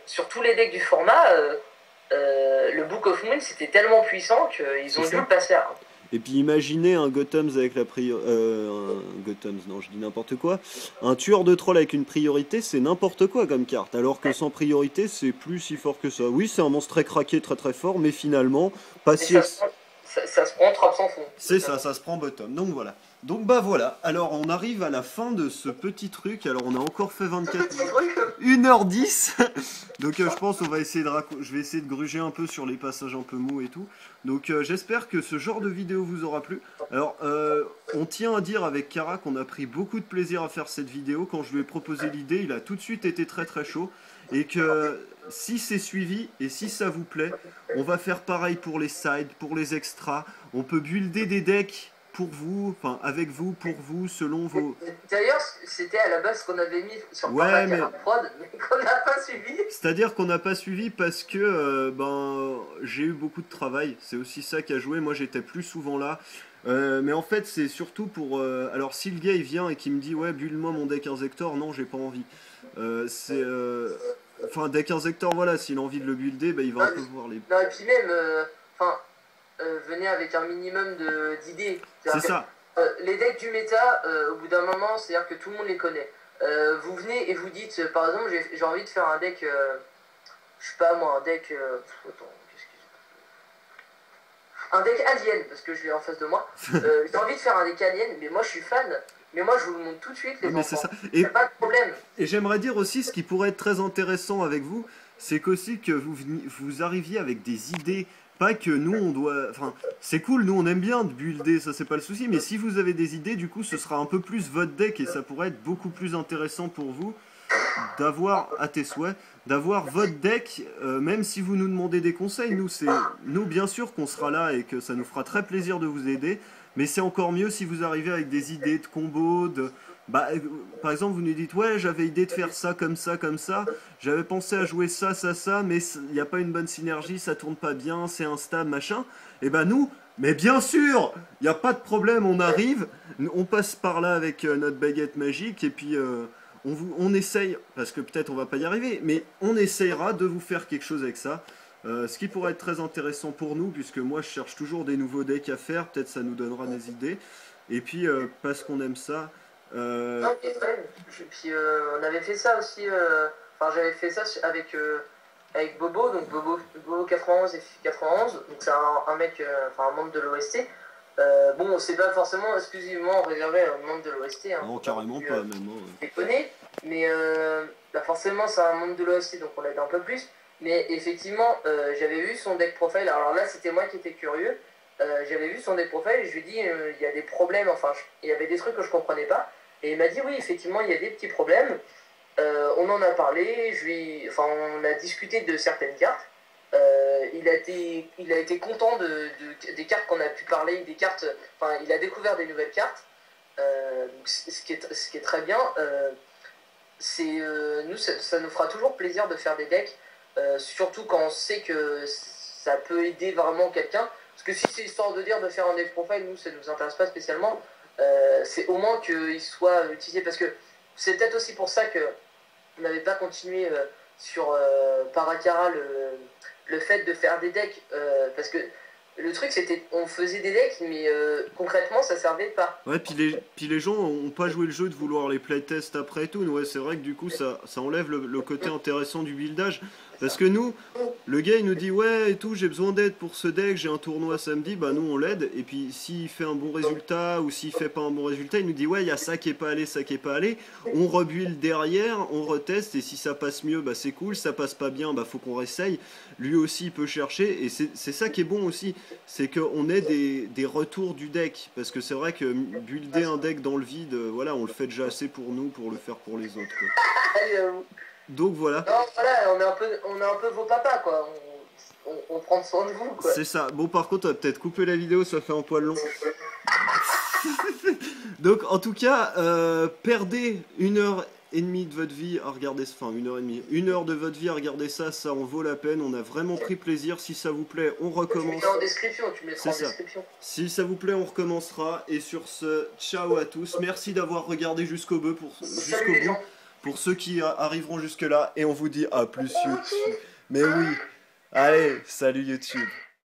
sur tous les decks du format, le Book of Moon, c'était tellement puissant qu'ils ont dû le passer à 1. Et puis imaginez un Gotham's avec la priorité. Un Gotham's, non, je dis n'importe quoi. Un tueur de troll avec une priorité, c'est n'importe quoi comme carte. Alors que sans priorité, c'est plus si fort que ça. Oui, c'est un monstre très craqué, très très fort, mais finalement, pas si. Ça se prend, Trap sans fond. C'est ça, ça se prend bottom. Donc voilà. Donc bah voilà. Alors on arrive à la fin de ce petit truc. Alors on a encore fait 24 minutes. 1h10. Donc je pense on va essayer de je vais essayer de gruger un peu sur les passages un peu mous et tout. Donc j'espère que ce genre de vidéo vous aura plu. Alors on tient à dire avec Kara qu'on a pris beaucoup de plaisir à faire cette vidéo. Quand je lui ai proposé l'idée, il a tout de suite été très très chaud. Et que si c'est suivi et si ça vous plaît, on va faire pareil pour les sides, pour les extras. On peut builder des decks pour vous, enfin avec vous, pour vous, selon vos... D'ailleurs, c'était à la base ce qu'on avait mis sur ouais, mais... prod, mais qu'on n'a pas suivi. C'est-à-dire qu'on n'a pas suivi parce que j'ai eu beaucoup de travail. C'est aussi ça qui a joué. Moi, j'étais plus souvent là. Mais en fait, c'est surtout pour... alors, si le gars, il vient et qu'il me dit « Ouais, bulle-moi mon deck Inzektor », non, j'ai pas envie. Enfin, deck Inzektor, voilà, s'il a envie de le builder, bah, il va un peu voir les... Non, et puis même, venez avec un minimum d'idées. C'est ça. Les decks du méta, au bout d'un moment, c'est-à-dire que tout le monde les connaît. Vous venez et vous dites, par exemple, j'ai envie de faire un deck, je sais pas moi, un deck... attends, un deck alien, parce que je l'ai en face de moi. J'ai envie de faire un deck alien, mais moi je suis fan. Mais moi je vous le montre tout de suite, les enfants. Ça. Et pas de problème. Et j'aimerais dire aussi, ce qui pourrait être très intéressant avec vous, c'est qu'aussi que vous arriviez avec des idées. Pas que nous on doit... Enfin, c'est cool, nous on aime bien de builder, ça c'est pas le souci, mais si vous avez des idées, du coup ce sera un peu plus votre deck et ça pourrait être beaucoup plus intéressant pour vous d'avoir, à tes souhaits, d'avoir votre deck, même si vous nous demandez des conseils, nous bien sûr qu'on sera là et que ça nous fera très plaisir de vous aider, mais c'est encore mieux si vous arrivez avec des idées de combos, par exemple, vous nous dites, ouais, j'avais idée de faire ça, j'avais pensé à jouer ça, mais il n'y a pas une bonne synergie, ça tourne pas bien, c'est instable, machin. Et ben nous, mais bien sûr, il n'y a pas de problème, on arrive, on passe par là avec notre baguette magique, et puis on essaye, parce que peut-être on va pas y arriver, mais on essayera de vous faire quelque chose avec ça. Ce qui pourrait être très intéressant pour nous, puisque moi je cherche toujours des nouveaux decks à faire, peut-être ça nous donnera des idées. Et puis, parce qu'on aime ça... Et puis on avait fait ça aussi, j'avais fait ça avec Bobo, donc Bobo 91 et 91, donc c'est un mec, un membre de l'OST. Bon, c'est pas forcément exclusivement réservé à un membre de l'OST. Hein, non, carrément pas, même. Déconner, mais forcément c'est un membre de l'OST, donc on l'aide un peu plus. Mais effectivement, j'avais vu son deck profile, alors là c'était moi qui étais curieux. J'avais vu son deck profile et je lui ai dit il y a des problèmes, il y avait des trucs que je comprenais pas. Et il m'a dit oui, effectivement, il y a des petits problèmes. On en a parlé, on a discuté de certaines cartes. Il a été content des cartes qu'on a pu parler, des cartes. Il a découvert des nouvelles cartes. Ce qui est très bien. Nous, ça nous fera toujours plaisir de faire des decks, surtout quand on sait que ça peut aider vraiment quelqu'un. Parce que si c'est histoire de dire de faire un deck profile, nous, ça ne nous intéresse pas spécialement. C'est au moins qu'il soit utilisé, parce que c'est peut-être aussi pour ça que on n'avait pas continué sur Paracara le fait de faire des decks, parce que le truc c'était on faisait des decks mais concrètement ça servait pas. Ouais, puis les gens ont pas joué le jeu de vouloir les playtest après et tout. Ouais, c'est vrai que du coup ça enlève le côté intéressant du buildage. Parce que nous, le gars il nous dit ouais et tout, j'ai besoin d'aide pour ce deck, j'ai un tournoi samedi, bah nous on l'aide. Et puis s'il fait un bon résultat ou s'il fait pas un bon résultat, il nous dit ouais il y a ça qui est pas allé, ça qui est pas allé. On rebuild derrière, on reteste et si ça passe mieux, bah c'est cool, ça passe pas bien, bah faut qu'on réessaye. Lui aussi il peut chercher et c'est ça qui est bon aussi, c'est qu'on ait des retours du deck. Parce que c'est vrai que builder un deck dans le vide, voilà, on le fait déjà assez pour nous, pour le faire pour les autres, quoi. Donc voilà. Non, voilà, on est un peu vos papas, quoi. On prend soin de vous, quoi. C'est ça. Bon, par contre, on va peut-être couper la vidéo, ça fait un poil long. Donc, en tout cas, perdez 1h30 de votre vie à regarder, enfin 1h30, 1 heure de votre vie à regarder ça, ça en vaut la peine. On a vraiment pris plaisir. Si ça vous plaît, on recommence. Tu mettras en description. Si ça vous plaît, on recommencera. Et sur ce, ciao à tous. Merci d'avoir regardé jusqu'au bout. Pour ceux qui arriveront jusque là. Et on vous dit à plus YouTube. Mais oui. Allez, salut YouTube.